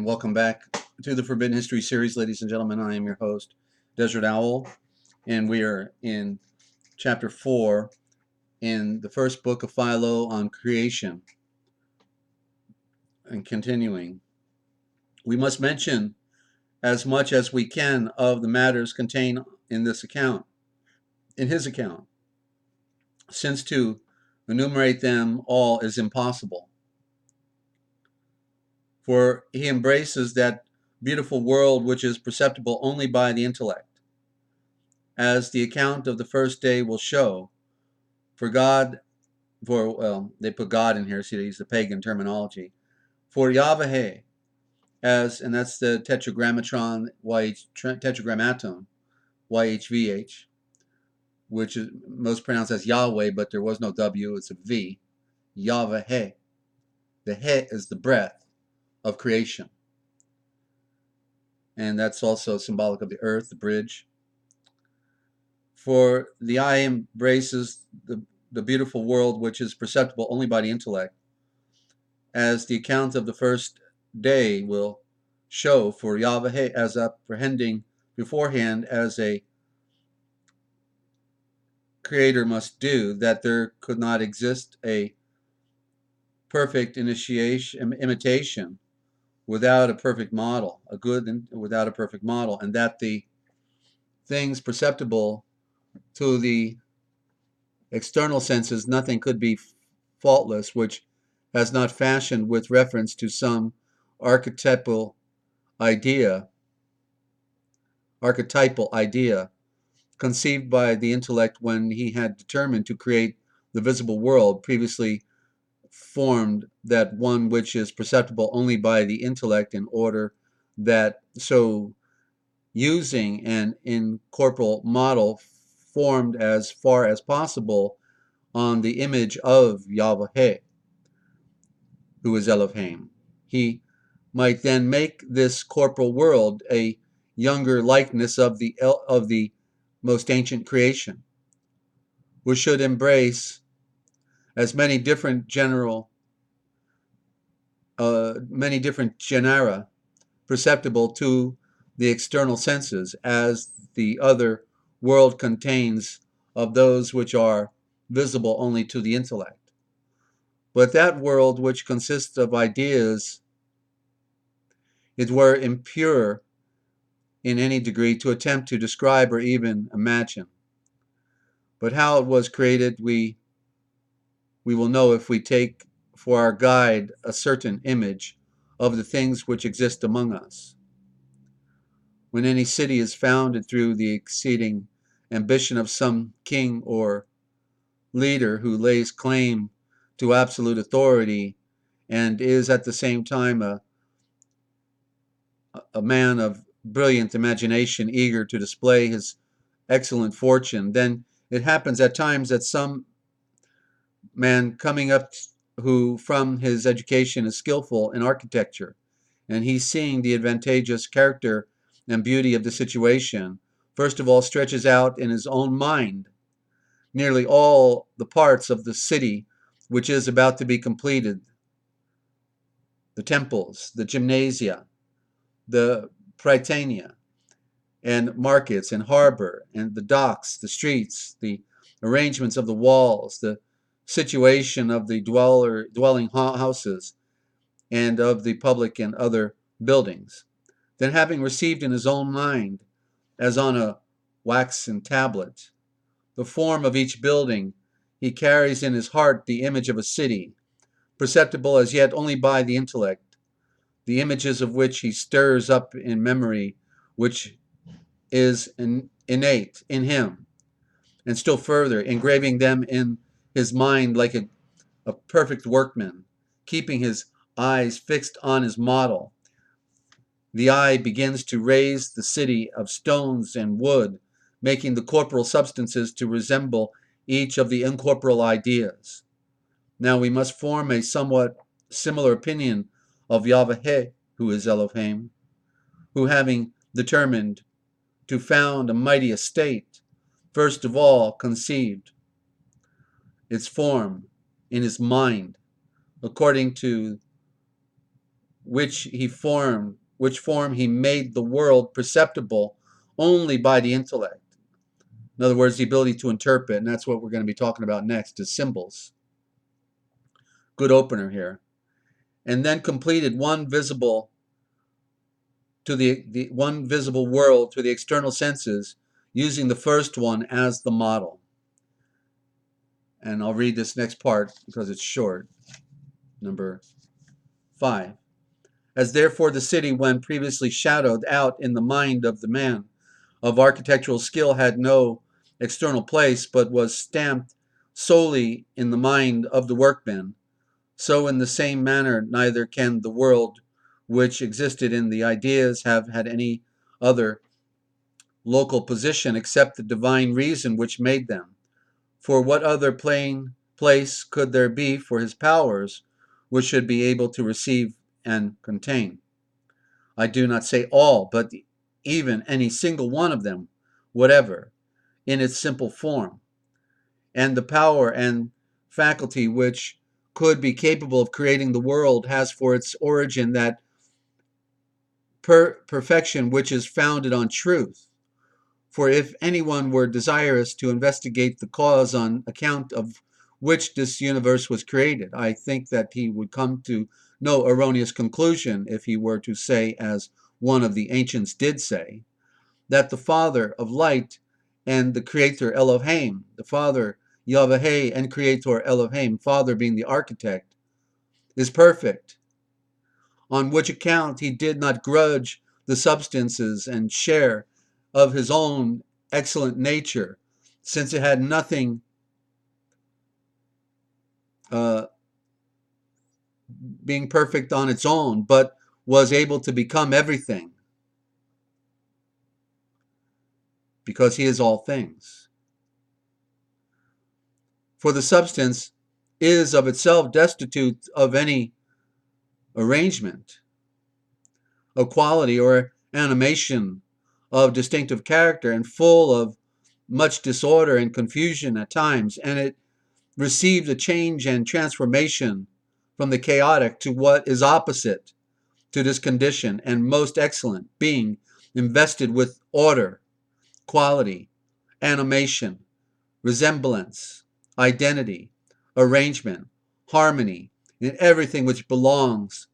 Welcome back to the Forbidden History series, ladies and gentlemen. I am your host, Desert Owl, and we are in Chapter 4 in the first book of Philo on creation, and continuing, we must mention as much as we can of the matters contained in this account, in his account, since to enumerate them all is impossible. For he embraces that beautiful world which is perceptible only by the intellect, as the account of the first day will show. For God, well, they put God in here, see, they use the pagan terminology. For Yahweh, and that's the tetragrammaton, tetragrammaton, YHVH, which is most pronounced as Yahweh, but there was no W, it's a V. Yahweh. The He is the breath of creation. And that's also symbolic of the earth, the bridge. For the eye embraces the beautiful world which is perceptible only by the intellect, as the account of the first day will show. For Yahweh, as apprehending beforehand as a creator must do, that there could not exist a perfect imitation without a perfect model, a good without a perfect model, and that the things perceptible to the external senses, nothing could be faultless which has not fashioned with reference to some archetypal idea conceived by the intellect when he had determined to create the visible world, previously formed that one which is perceptible only by the intellect, in order that so using an incorporeal model formed as far as possible on the image of Yahweh, who is Elohim, he might then make this corporal world a younger likeness of the most ancient creation, which should embrace as many different genera perceptible to the external senses as the other world contains of those which are visible only to the intellect. But that world which consists of ideas, it were impure in any degree to attempt to describe or even imagine. But how it was created, we will know if we take for our guide a certain image of the things which exist among us. When any city is founded through the exceeding ambition of some king or leader who lays claim to absolute authority and is at the same time a man of brilliant imagination, eager to display his excellent fortune, then it happens at times that some man coming up who from his education is skillful in architecture, and he's seeing the advantageous character and beauty of the situation, first of all stretches out in his own mind nearly all the parts of the city which is about to be completed, the temples, the gymnasia, the prytania, and markets and harbor, and the docks, the streets, the arrangements of the walls, the situation of the dwelling houses, and of the public and other buildings. Then, having received in his own mind, as on a waxen tablet, the form of each building, he carries in his heart the image of a city, perceptible as yet only by the intellect, the images of which he stirs up in memory, which is innate in him, and still further, engraving them in his mind like a perfect workman, keeping his eyes fixed on his model. The eye begins to raise the city of stones and wood, making the corporal substances to resemble each of the incorporeal ideas. Now we must form a somewhat similar opinion of Yahweh, who is Elohim, who having determined to found a mighty estate, first of all conceived its form in his mind, according to which form he made the world perceptible only by the intellect, In other words, the ability to interpret, and that's what we're going to be talking about next, is symbols. Good opener here. And then completed one visible to the one visible world to the external senses, using the first one as the model. And I'll read this next part because it's short. Number 5. As therefore the city, when previously shadowed out in the mind of the man of architectural skill, had no external place, but was stamped solely in the mind of the workman, so in the same manner neither can the world which existed in the ideas have had any other local position except the divine reason which made them. For what other place could there be for his powers which should be able to receive and contain? I do not say all, but even any single one of them, whatever, in its simple form. And the power and faculty which could be capable of creating the world has for its origin that perfection which is founded on truth. For if anyone were desirous to investigate the cause on account of which this universe was created, I think that he would come to no erroneous conclusion if he were to say, as one of the ancients did say, that the Father of light and the Creator Elohim, the Father Yahweh and Creator Elohim, Father being the architect, is perfect, on which account he did not grudge the substances and share of his own excellent nature, since it had nothing being perfect on its own, but was able to become everything, because he is all things. For the substance is of itself destitute of any arrangement, of quality, or animation of distinctive character, and full of much disorder and confusion at times, and it received a change and transformation from the chaotic to what is opposite to this condition and most excellent, being invested with order, quality, animation, resemblance, identity, arrangement, harmony, in everything which belongs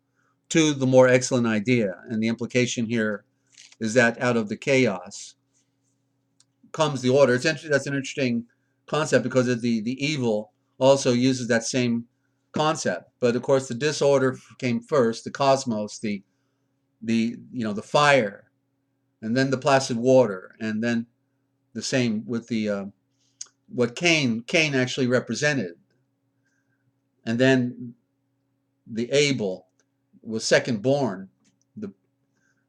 to the more excellent idea. And the implication here is that out of the chaos comes the order. That's an interesting concept, because of the evil also uses that same concept. But of course, the disorder came first, the cosmos, the fire, and then the placid water, and then the same with the what Cain actually represented, and then the Abel was second born,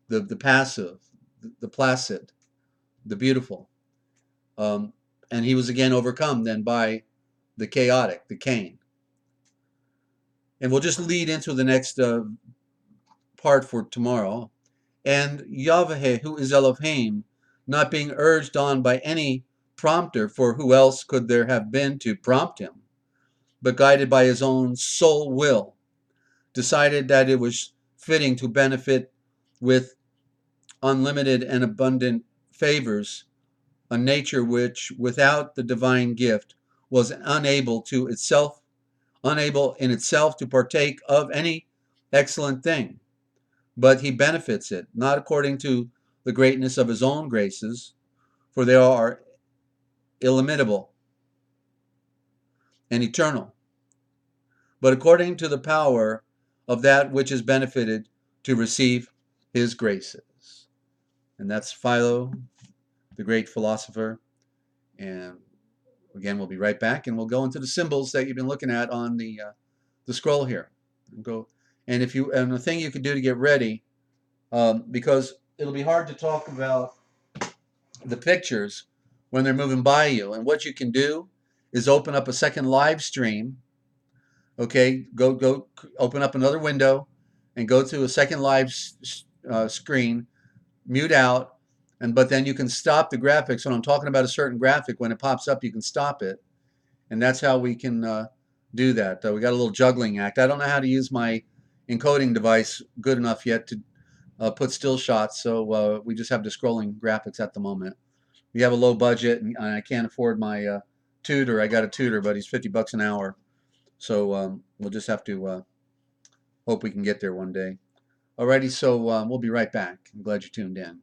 the passive, the placid, the beautiful. And he was again overcome then by the chaotic, the Cain. And we'll just lead into the next part for tomorrow. And Yahweh, who is Elohim, not being urged on by any prompter, for who else could there have been to prompt him, but guided by his own soul will, decided that it was fitting to benefit with unlimited and abundant favors a nature which, without the divine gift, was unable in itself to partake of any excellent thing. But he benefits it, not according to the greatness of his own graces, for they are illimitable and eternal, but according to the power of that which is benefited to receive his graces. And that's Philo, the great philosopher. And again, we'll be right back, and we'll go into the symbols that you've been looking at on the scroll here. And the thing you can do to get ready, because it'll be hard to talk about the pictures when they're moving by you. And what you can do is open up a second live stream. Okay, go open up another window and go to a second live screen, mute out, but then you can stop the graphics. When I'm talking about a certain graphic, when it pops up, you can stop it. And that's how we can do that. We got a little juggling act. I don't know how to use my encoding device good enough yet to put still shots, so we just have the scrolling graphics at the moment. you have a low budget and I can't afford my tutor, I got a tutor, but he's $50 an hour. So we'll just have to hope we can get there one day. Alrighty, so we'll be right back. I'm glad you tuned in.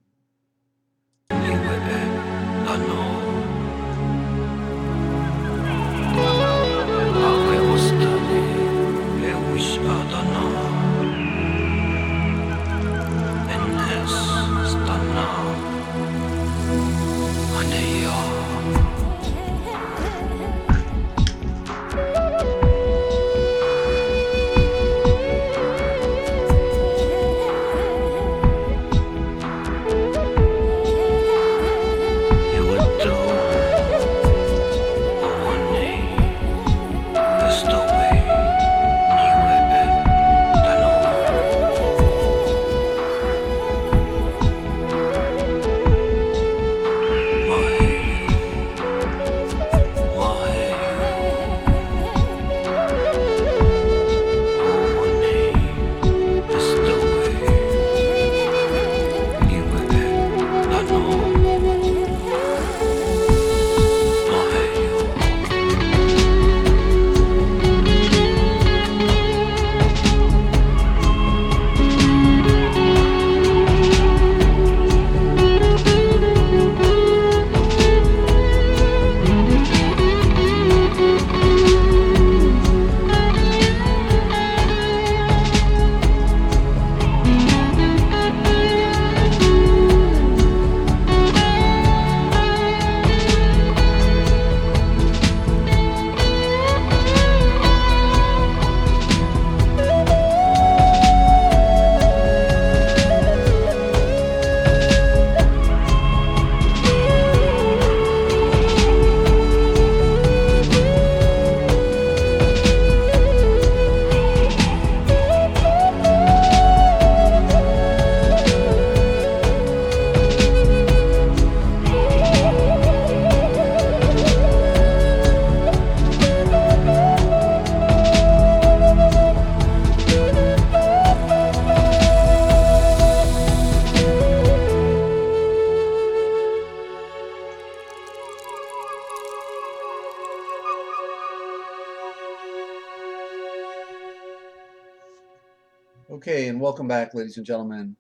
Okay, and welcome back, ladies and gentlemen,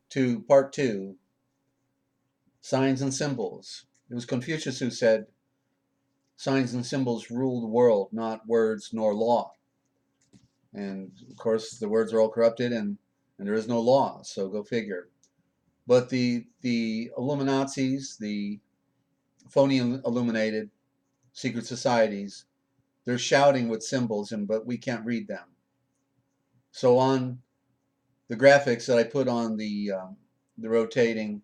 to part 2, Signs and Symbols. It was Confucius who said, signs and symbols rule the world, not words nor law. And of course, the words are all corrupted and there is no law, so go figure. But the Illuminatis, the phony illuminated secret societies, they're shouting with symbols, but we can't read them. So on the graphics that I put on the rotating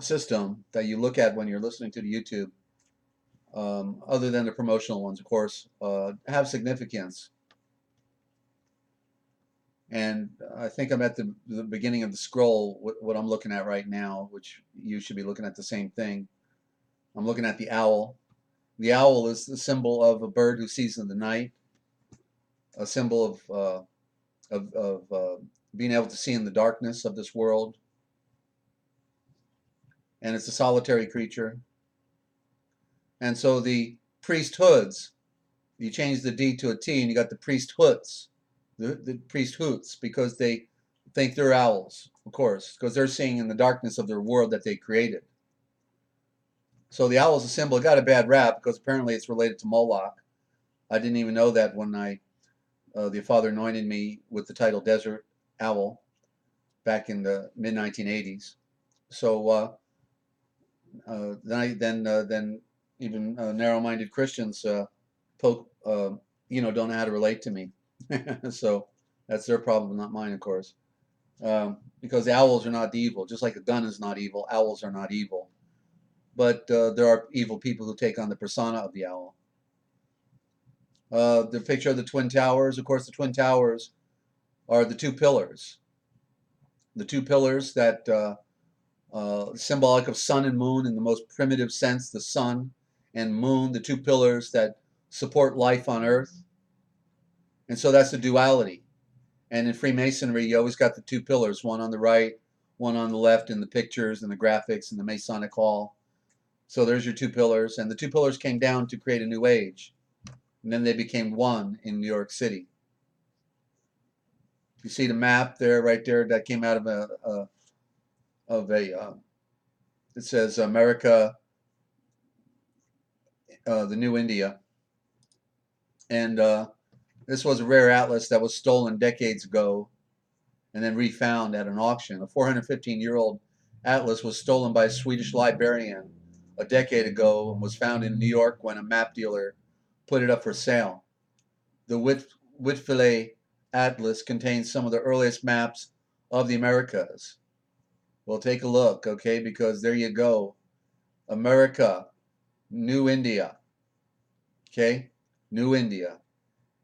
system that you look at when you're listening to the YouTube, other than the promotional ones, of course, have significance. And I think I'm at the beginning of the scroll, what I'm looking at right now, which you should be looking at the same thing. I'm looking at the owl. The owl is the symbol of a bird who sees in the night, a symbol of being able to see in the darkness of this world. And it's a solitary creature. And so the priesthoods, you change the D to a T and you got the priesthoods, the priesthoods, because they think they're owls, of course, because they're seeing in the darkness of their world that they created. So the owl is a symbol. It got a bad rap because apparently it's related to Moloch. I didn't even know that when the Father anointed me with the title Desert Owl back in the mid-1980s. So then even narrow-minded Christians don't know how to relate to me. So that's their problem, not mine, of course. Because the owls are not evil. Just like a gun is not evil, owls are not evil. But there are evil people who take on the persona of the owl. The picture of the Twin Towers, of course, the Twin Towers are the two pillars. The two pillars that symbolic of sun and moon in the most primitive sense, the sun and moon, the two pillars that support life on earth. And so that's the duality. And in Freemasonry, you always got the two pillars, one on the right, one on the left in the pictures and the graphics and the Masonic Hall. So there's your two pillars, and the two pillars came down to create a new age, and then they became one in New York City. You see the map there, right there, that came out of a it says America, the New India, and this was a rare atlas that was stolen decades ago and then refound at an auction. A 415-year-old atlas was stolen by a Swedish librarian a decade ago and was found in New York when a map dealer put it up for sale. The PHILO atlas contains some of the earliest maps of the Americas. Well, take a look, okay, because there you go. America, New India, okay, New India.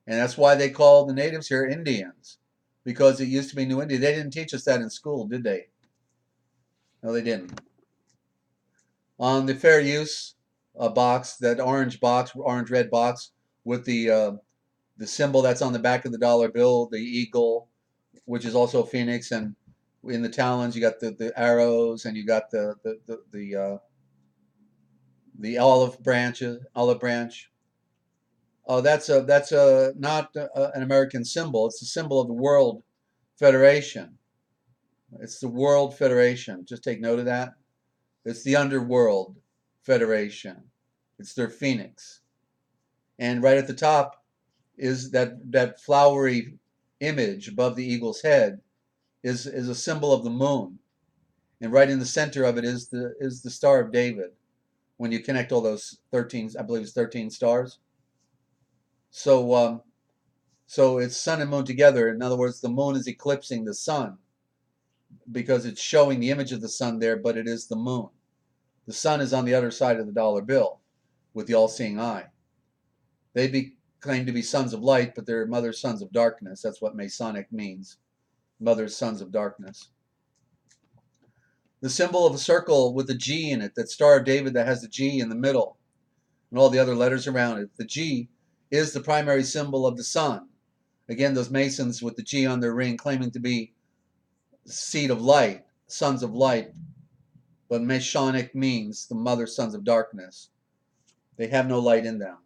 And that's why they call the natives here Indians, because it used to be New India. They didn't teach us that in school, did they? No, they didn't. On the fair use box, that orange-red box with the symbol that's on the back of the dollar bill, the eagle, which is also a phoenix, and in the talons you got the arrows, and you got the olive branch. That's not an American symbol. It's the symbol of the World Federation. It's the World Federation. Just take note of that. It's the Underworld Federation. It's their phoenix. And right at the top is that flowery image above the eagle's head is a symbol of the moon. And right in the center of it is the Star of David. When you connect all those 13, I believe it's 13 stars. So it's sun and moon together. In other words, the moon is eclipsing the sun because it's showing the image of the sun there, but it is the moon. The sun is on the other side of the dollar bill with the all-seeing eye. They claim to be sons of light, but they're mother's sons of darkness. That's what Masonic means, mother's sons of darkness. The symbol of a circle with a G in it, that Star of David that has the G in the middle and all the other letters around it. The G is the primary symbol of the sun. Again, those Masons with the G on their ring claiming to be seed of light, sons of light, but Masonic means the mother sons of darkness. They have no light in them.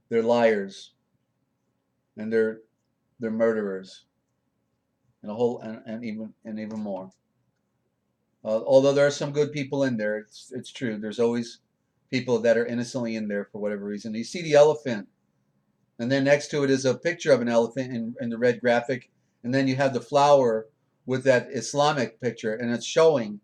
They're liars, and they're murderers, and even more. Although there are some good people in there, it's true. There's always people that are innocently in there for whatever reason. You see the elephant, and then next to it is a picture of an elephant in the red graphic, and then you have the flower with that Islamic picture, and it's showing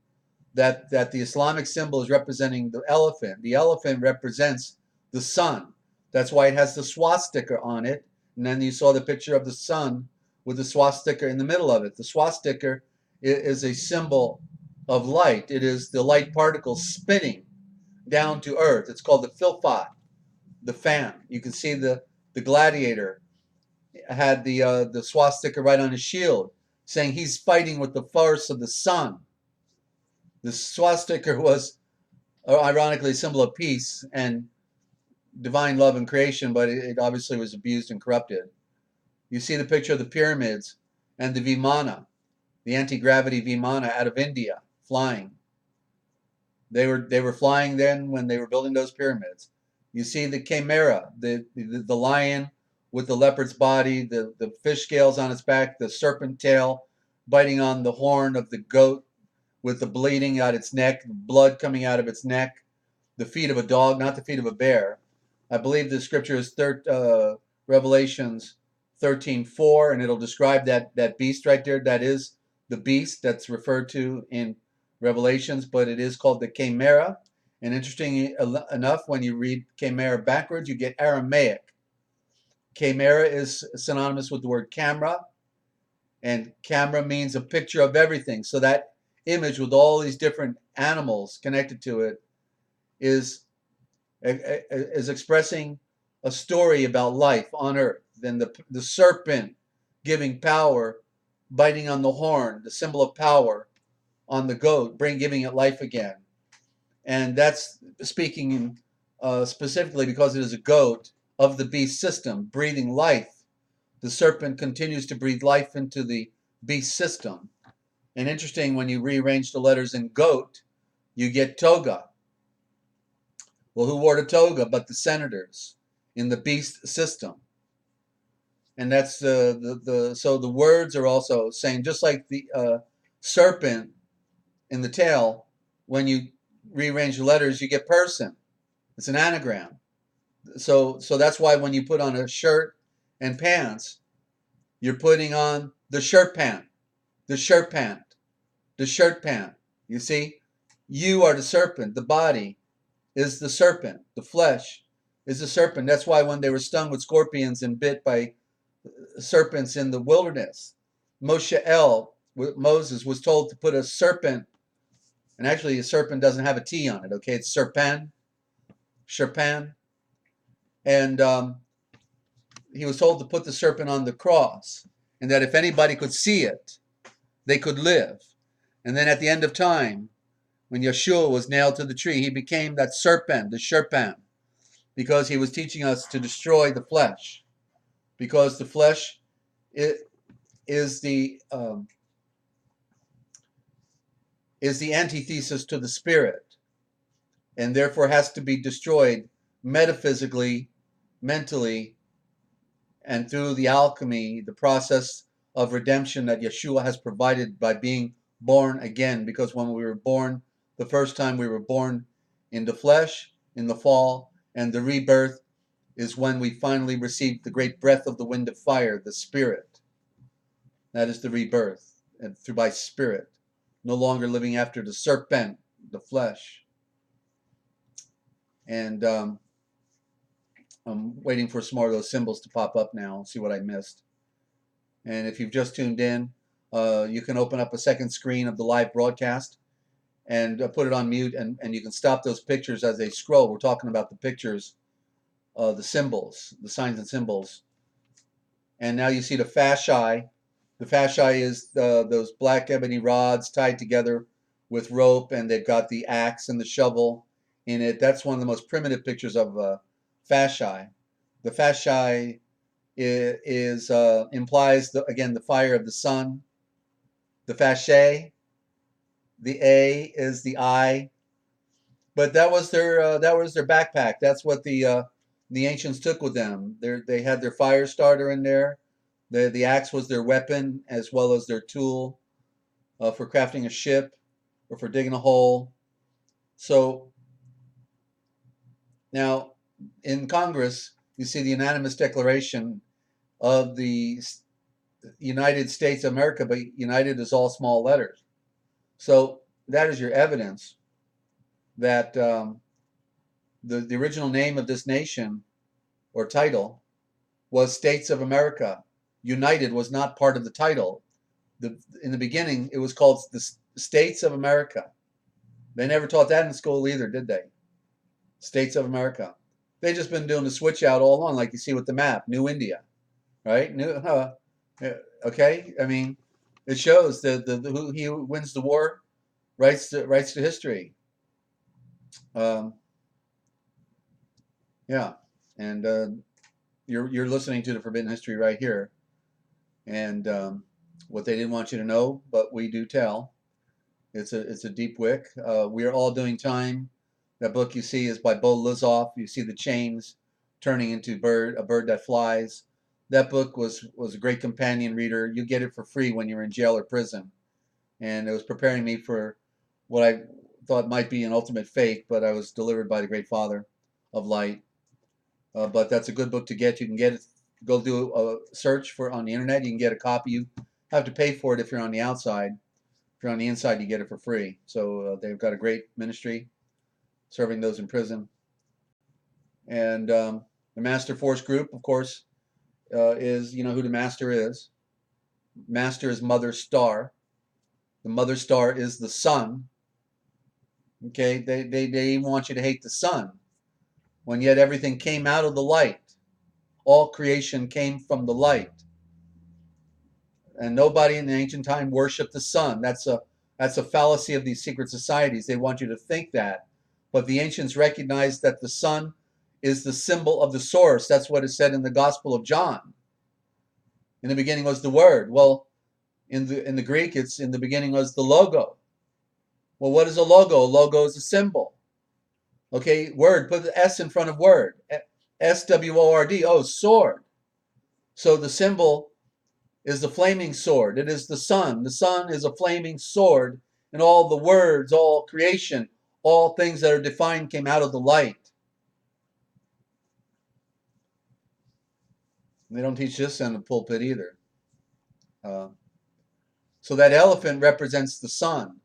that the Islamic symbol is representing the elephant. The elephant represents the sun. That's why it has the swastika on it. And then you saw the picture of the sun with the swastika in the middle of it. The swastika is a symbol of light. It is the light particles spinning down to earth. It's called the philpot, the fan. You can see the gladiator had the swastika right on his shield, saying he's fighting with the force of the sun. The swastika was, ironically, a symbol of peace and divine love and creation, but it obviously was abused and corrupted. You see the picture of the pyramids and the Vimana, the anti-gravity Vimana out of India, flying. They were flying then when they were building those pyramids. You see the chimera, the lion with the leopard's body, the fish scales on its back, the serpent tail biting on the horn of the goat with the bleeding out its neck, blood coming out of its neck, the feet of a dog, not the feet of a bear. I believe the scripture is Revelations 13:4, and it'll describe that beast right there. That is the beast that's referred to in Revelations, but it is called the chimera. And interesting enough, when you read chimera backwards, you get Aramaic. Chimera is synonymous with the word camera, and camera means a picture of everything. So that image with all these different animals connected to it is expressing a story about life on earth. Then the serpent giving power, biting on the horn, the symbol of power, on the goat, giving it life again. And that's speaking specifically because it is a goat of the beast system, breathing life. The serpent continues to breathe life into the beast system. And interesting, when you rearrange the letters in goat, you get toga. Well, who wore the toga but the senators in the beast system? And that's so the words are also saying, just like the serpent in the tail, when you rearrange the letters, you get person. It's an anagram. So that's why when you put on a shirt and pants, you're putting on the shirt pant, the shirt pant, the shirt pant. You see, you are the serpent. The body is the serpent. The flesh is the serpent. That's why when they were stung with scorpions and bit by serpents in the wilderness, Moses was told to put a serpent, and actually a serpent doesn't have a T on it, okay? It's serpent, and he was told to put the serpent on the cross, and that if anybody could see it, they could live. And then at the end of time, when Yeshua was nailed to the tree, he became that serpent, the serpent, because he was teaching us to destroy the flesh, because the flesh is the antithesis to the spirit, and therefore has to be destroyed metaphysically, mentally, and through the alchemy, the process of redemption that Yeshua has provided by being born again. Because when we were born the first time, we were born in the flesh, in the fall, and the rebirth is when we finally received the great breath of the wind of fire, the spirit. That is the rebirth, and through by spirit, no longer living after the serpent, the flesh. And I'm waiting for some more of those symbols to pop up now, see what I missed. And if you've just tuned in, you can open up a second screen of the live broadcast and put it on mute, and you can stop those pictures as they scroll. We're talking about the pictures, the symbols, the signs and symbols. And now you see the fasci. The fasci is those black ebony rods tied together with rope, and they've got the axe and the shovel in it. That's one of the most primitive pictures of fasci. The fasci implies again the fire of the sun. The fasciae, the A is the eye, but that was their backpack. That's what the ancients took with them. They had their fire starter in there. The axe was their weapon as well as their tool for crafting a ship or for digging a hole. So now in Congress, you see the unanimous declaration of the United States of America, but United is all small letters. So that is your evidence that the original name of this nation or title was States of America. United was not part of the title. In the beginning, it was called the States of America. They never taught that in school either, did they? States of America. They've just been doing the switch out all along, like you see with the map, New India, right? Okay, I mean, it shows who he who wins the war writes to history. Yeah, and you're listening to the Forbidden History right here, and what they didn't want you to know, but we do tell. It's a deep wick. We are all doing time. That book you see is by Bo Lizoff. You see the chains turning into a bird that flies. That book was a great companion reader. You get it for free when you're in jail or prison, and it was preparing me for what I thought might be an ultimate fate, but I was delivered by the Great Father of Light. But that's a good book to get. You can get it. Go do a search for on the internet. You can get a copy. You have to pay for it if you're on the outside. If you're on the inside, you get it for free. So they've got a great ministry serving those in prison. And the Master Force Group, of course, is, you know who the Master is. Master is Mother Star. The Mother Star is the sun. Okay, they want you to hate the sun, when yet everything came out of the light. All creation came from the light. And nobody in the ancient time worshipped the sun. That's a fallacy of these secret societies. They want you to think that. But the ancients recognized that the sun is the symbol of the source. That's what is said in the Gospel of John. In the beginning was the Word. Well, In the Greek, it's in the beginning was the logo. Well, what is a logo? A logo is a symbol. Okay, word, put the S in front of word. SWORD, oh, sword. So the symbol is the flaming sword. It is the sun. The sun is a flaming sword, and all the words, all creation, all things that are defined came out of the light. And they don't teach this in the pulpit either. So that elephant represents the sun,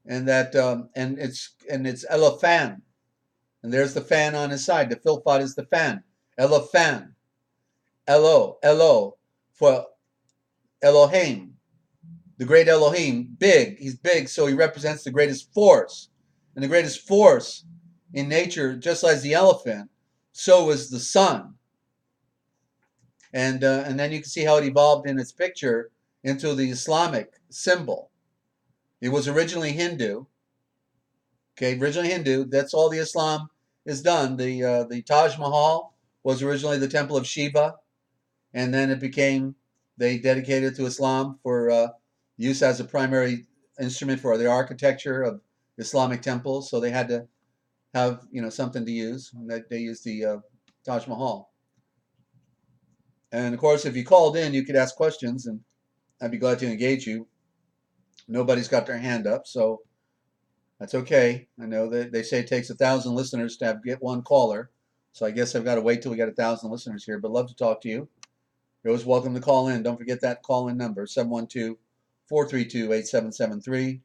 and that and it's Elophan, and there's the fan on his side. The philpot is the fan. Elophan, Elo for Elohim, the great Elohim, big. He's big, so he represents the greatest force, and the greatest force in nature, just as the elephant, so is the sun. And then you can see how it evolved in its picture into the Islamic symbol. It was originally Hindu. Okay, originally Hindu. That's all the Islam is done. The Taj Mahal was originally the temple of Shiva, and then it became, they dedicated it to Islam for use as a primary instrument for the architecture of Islamic temples. So they had to have something to use, and they used the Taj Mahal. And of course, if you called in, you could ask questions, and I'd be glad to engage you. Nobody's got their hand up, so that's okay. I know that they say it takes 1,000 listeners to get one caller, so I guess I've got to wait till we got 1,000 listeners here. But love to talk to you. You're always welcome to call in. Don't forget that call-in number, 712-432-8773,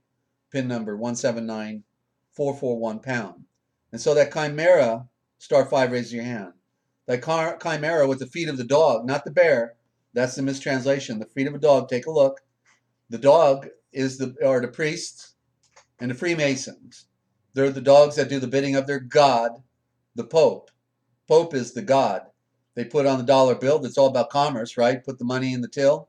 PIN number 179441#. And so that chimera, *5 raises your hand. That chimera with the feet of the dog, not the bear. That's the mistranslation. The feet of a dog. Take a look. The dog are the priests and the Freemasons. They're the dogs that do the bidding of their god, the Pope. Pope is the god. They put on the dollar bill. That's all about commerce, right? Put the money in the till.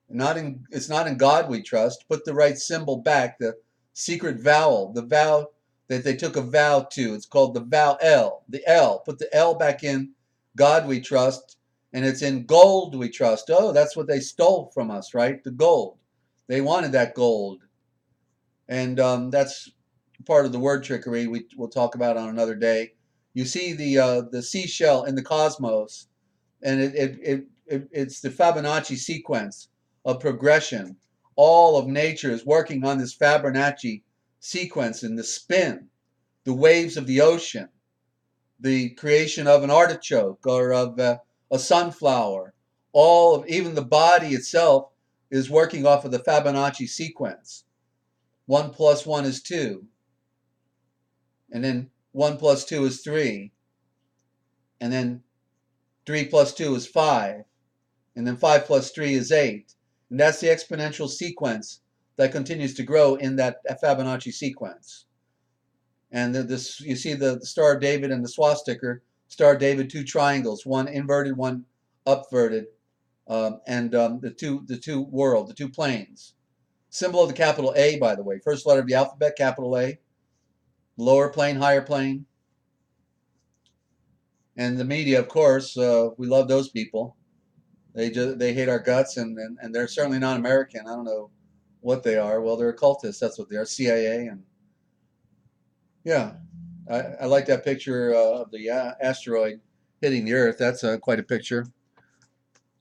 It's not in God we trust. Put the right symbol back. The secret vowel. The vow that they took a vow to. It's called the vow L. The L. Put the L back in God we trust. And it's in gold we trust. Oh, that's what they stole from us, right? The gold. They wanted that gold. And that's part of the word trickery we'll talk about on another day. You see the seashell in the cosmos, and it's the Fibonacci sequence of progression. All of nature is working on this Fibonacci sequence, and the spin, the waves of the ocean, the creation of an artichoke or of a sunflower. Even the body itself is working off of the Fibonacci sequence. 1 + 1 is 2, and then 1 + 2 is 3, and then 3 + 2 is 5, and then 5 + 3 is 8. And that's the exponential sequence that continues to grow in that Fibonacci sequence. And you see the Star of David and the swastika. Star of David, 2 triangles, one inverted, one upverted, and the two worlds, the 2 planes. Symbol of the capital A, by the way. First letter of the alphabet, capital A. Lower plane, higher plane. And the media, of course, we love those people. They hate our guts, and they're certainly not American. I don't know what they are. Well, they're occultists. That's what they are. CIA. And yeah, I like that picture of the asteroid hitting the Earth. That's quite a picture.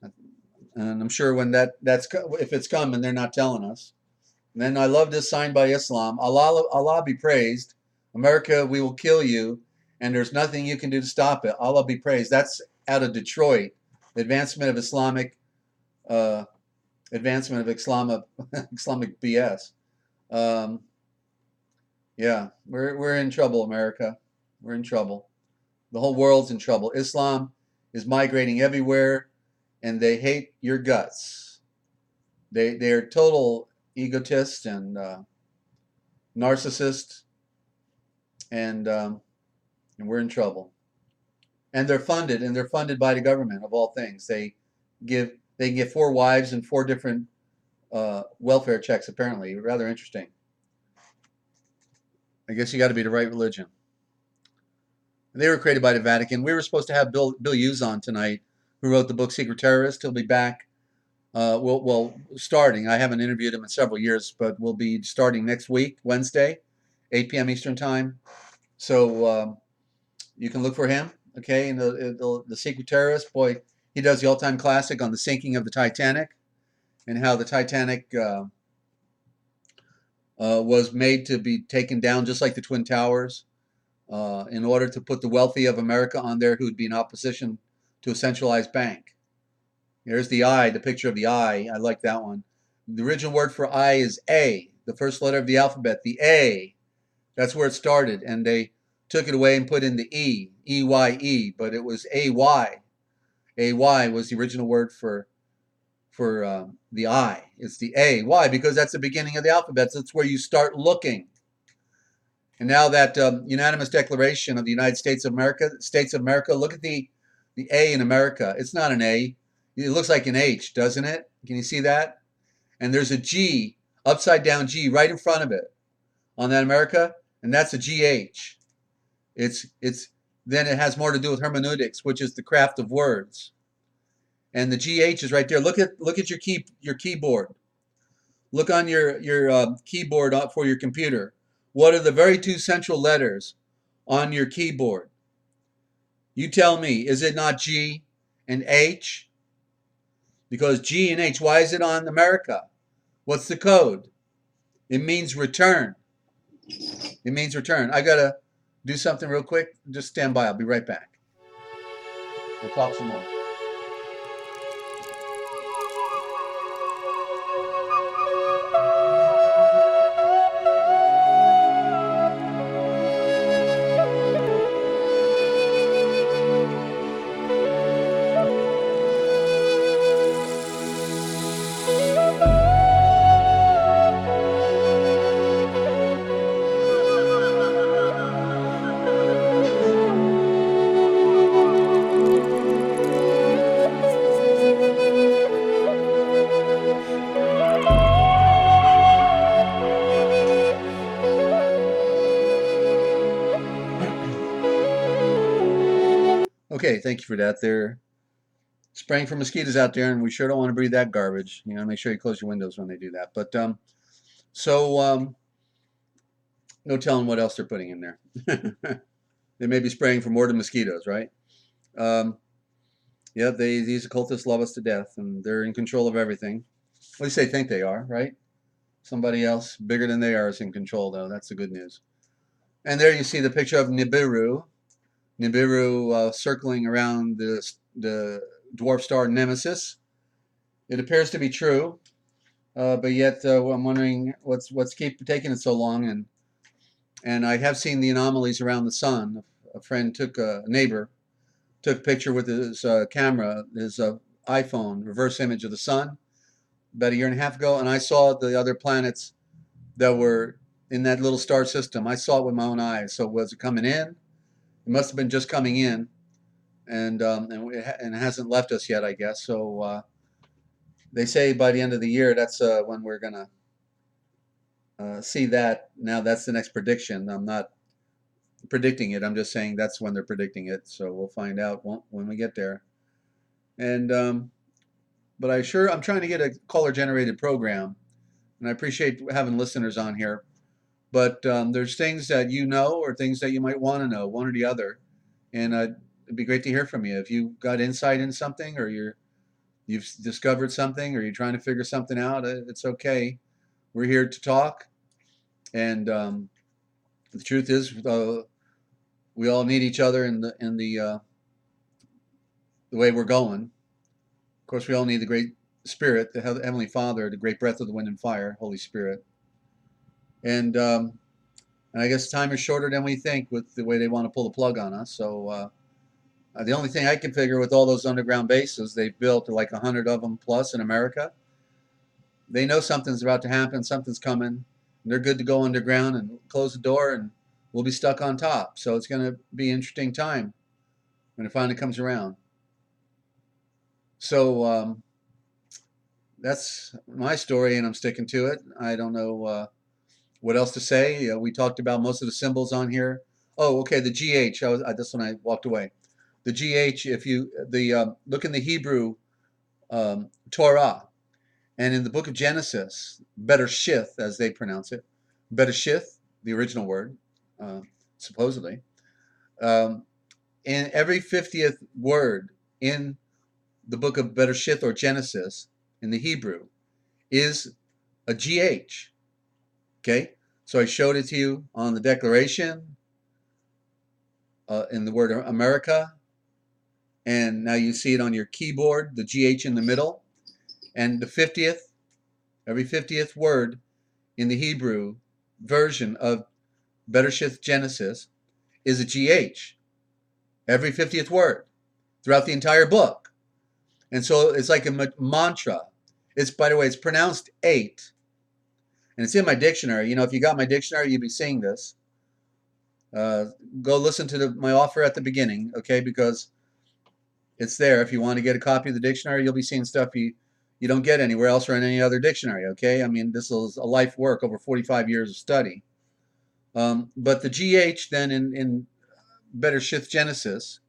And I'm sure when if it's coming, they're not telling us. And then I love this sign by Islam. Allah be praised. America, we will kill you, and there's nothing you can do to stop it. Allah be praised. That's out of Detroit. Advancement of Islamic Islamic BS. Yeah, we're in trouble, America. We're in trouble. The whole world's in trouble. Islam is migrating everywhere, and they hate your guts. They're total egotists and narcissists, and we're in trouble. And they're funded by the government, of all things. They can get 4 wives and 4 different welfare checks, apparently. Rather interesting. I guess you got to be the right religion. They were created by the Vatican. We were supposed to have Bill Hughes on tonight, who wrote the book Secret Terrorist. He'll be back Starting. I haven't interviewed him in several years, but we'll be starting next week, Wednesday, 8 p.m. Eastern Time. So you can look for him. Okay, and the Secret Terrorist, boy, he does the all-time classic on the sinking of the Titanic and how the Titanic was made to be taken down just like the Twin Towers in order to put the wealthy of America on there who would be in opposition to a centralized bank. There's the I, the picture of the I. I like that one. The original word for I is A, the first letter of the alphabet, the A. That's where it started, and they took it away and put in the E, E-Y-E, but it was A-Y. A-Y was the original word for the I. It's the A. Why? Because that's the beginning of the alphabet. That's where you start looking. And now that unanimous declaration of the United States of America, look at the A in America. It's not an A. It looks like an H, doesn't it? Can you see that? And there's a G, upside down G, right in front of it on that America, and that's a GH. Then it has more to do with hermeneutics, which is the craft of words. And the GH is right there. Look at your keyboard. Look on your keyboard for your computer. What are the very two central letters on your keyboard? You tell me, is it not G and H? Because G and H, why is it on America? What's the code? It means return. It means return. I got to do something real quick. Just stand by. I'll be right back. We'll talk some more. Okay, thank you for that. They're spraying for mosquitoes out there, and we sure don't want to breathe that garbage. You know, make sure you close your windows when they do that. But no telling what else they're putting in there. They may be spraying for more than mosquitoes, right? Um, yeah, these occultists love us to death, and they're in control of everything. At least they think they are, right? Somebody else bigger than they are is in control, though. That's the good news. And there you see the picture of Nibiru. Nibiru circling around the dwarf star Nemesis. It appears to be true, but yet I'm wondering what's keep taking it so long. And I have seen the anomalies around the sun. A neighbor took a picture with his camera, his iPhone, reverse image of the sun about a year and a half ago, and I saw the other planets that were in that little star system. I saw it with my own eyes. So was it coming in? It must have been just coming in, and it hasn't left us yet, I guess. So they say by the end of the year, that's when we're gonna see that. Now that's the next prediction. I'm not predicting it. I'm just saying that's when they're predicting it. So we'll find out when we get there. And but I'm trying to get a caller generated program, and I appreciate having listeners on here. But there's things that you know or things that you might want to know, one or the other. And it'd be great to hear from you. If you got insight in something or you've discovered something or you're trying to figure something out, it's okay. We're here to talk. And the truth is, we all need each other in the way we're going. Of course, we all need the Great Spirit, the Heavenly Father, the great breath of the wind and fire, Holy Spirit. And I guess time is shorter than we think with the way they want to pull the plug on us. So the only thing I can figure with all those underground bases they've built, like 100 of them plus in America, they know something's about to happen, something's coming. And they're good to go underground and close the door, and we'll be stuck on top. So it's going to be an interesting time when it finally comes around. So that's my story, and I'm sticking to it. I don't know what else to say. We talked about most of the symbols on here. Oh, okay, the GH. That's when I walked away. The GH, if you look in the Hebrew Torah, And in the book of Genesis, Bereshith, as they pronounce it, Bereshith, the original word, supposedly, in every 50th word in the book of Bereshith or Genesis in the Hebrew is a GH. Okay? So I showed it to you on the declaration, in the word America, and now you see it on your keyboard, the GH in the middle. And the 50th, every 50th word in the Hebrew version of Bereshith Genesis is a GH. Every 50th word throughout the entire book. And so it's like a mantra. It's, by the way, it's pronounced 8. And it's in my dictionary. You know, if you got my dictionary, you'd be seeing this. Go listen to my offer at the beginning, okay? Because it's there. If you want to get a copy of the dictionary, you'll be seeing stuff you don't get anywhere else or in any other dictionary, okay? I mean, this is a life work, over 45 years of study. But the GH then in Bereshith Genesis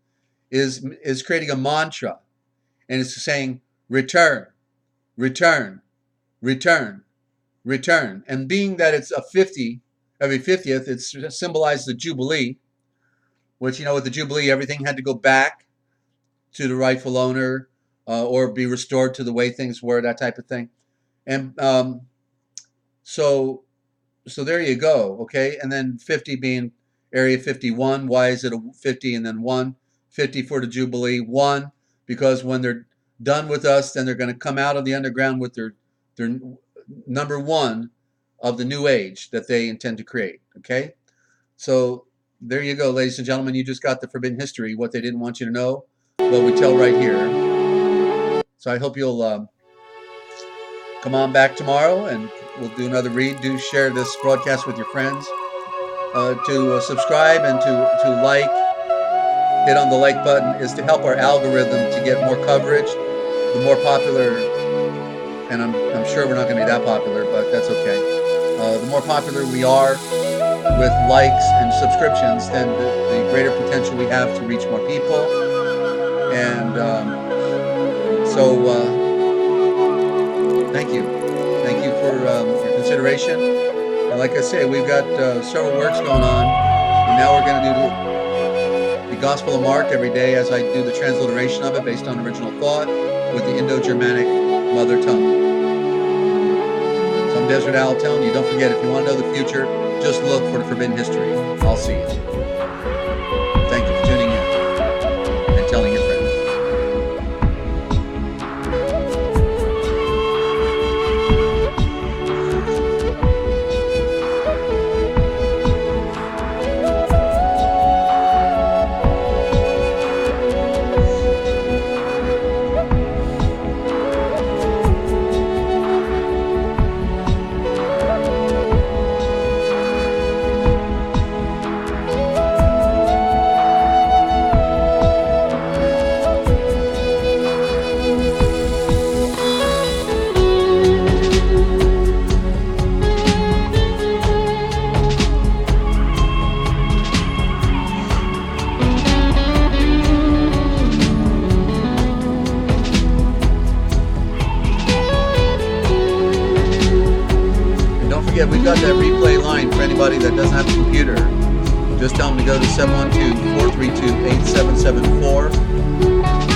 is creating a mantra, and it's saying return, return, return, return. And being that it's a 50, every 50th, it's symbolized the Jubilee, which, you know, with the Jubilee, everything had to go back to the rightful owner, or be restored to the way things were, that type of thing. And so there you go, okay? And then 50 being Area 51. Why is it a 50 and then 1? 50 for the Jubilee. 1, because when they're done with us, then they're going to come out of the underground with their number 1 of the new age that they intend to create, okay? So there you go, ladies and gentlemen. You just got the forbidden history, what they didn't want you to know, what we tell right here. So I hope you'll come on back tomorrow, and we'll do another read. Do share this broadcast with your friends. To subscribe and to like, hit on the like button, is to help our algorithm to get more coverage. The more popular, and I'm sure we're not going to be that popular, but that's okay. The more popular we are with likes and subscriptions, then the greater potential we have to reach more people. And so thank you for your consideration. And like I say, we've got several works going on, and now we're going to do the Gospel of Mark every day as I do the transliteration of it based on original thought with the Indo-Germanic mother tongue. So I'm Desert Owl telling you, don't forget, if you want to know the future, just look for the forbidden history. I'll see you. Thank you for tuning in and telling your friends. We've got that replay line for anybody that doesn't have a computer. Just tell them to go to 712-432-8774,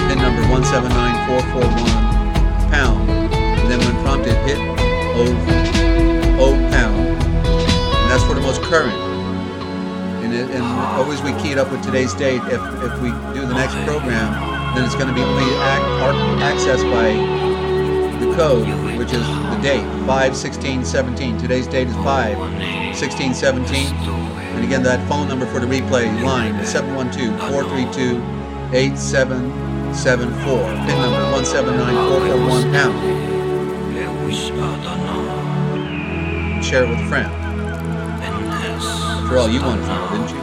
pin number 179441#, and then when prompted, hit O#, and that's for the most current. And always we key it up with today's date. If we do the next program, then it's going to be only accessed by the code, which is the date, 5/16/17. Today's date is 5/16/17. And again, that phone number for the replay line is 712-432-8774. Pin number 179441#. Share it with a friend. After all, you wanted to know, didn't you?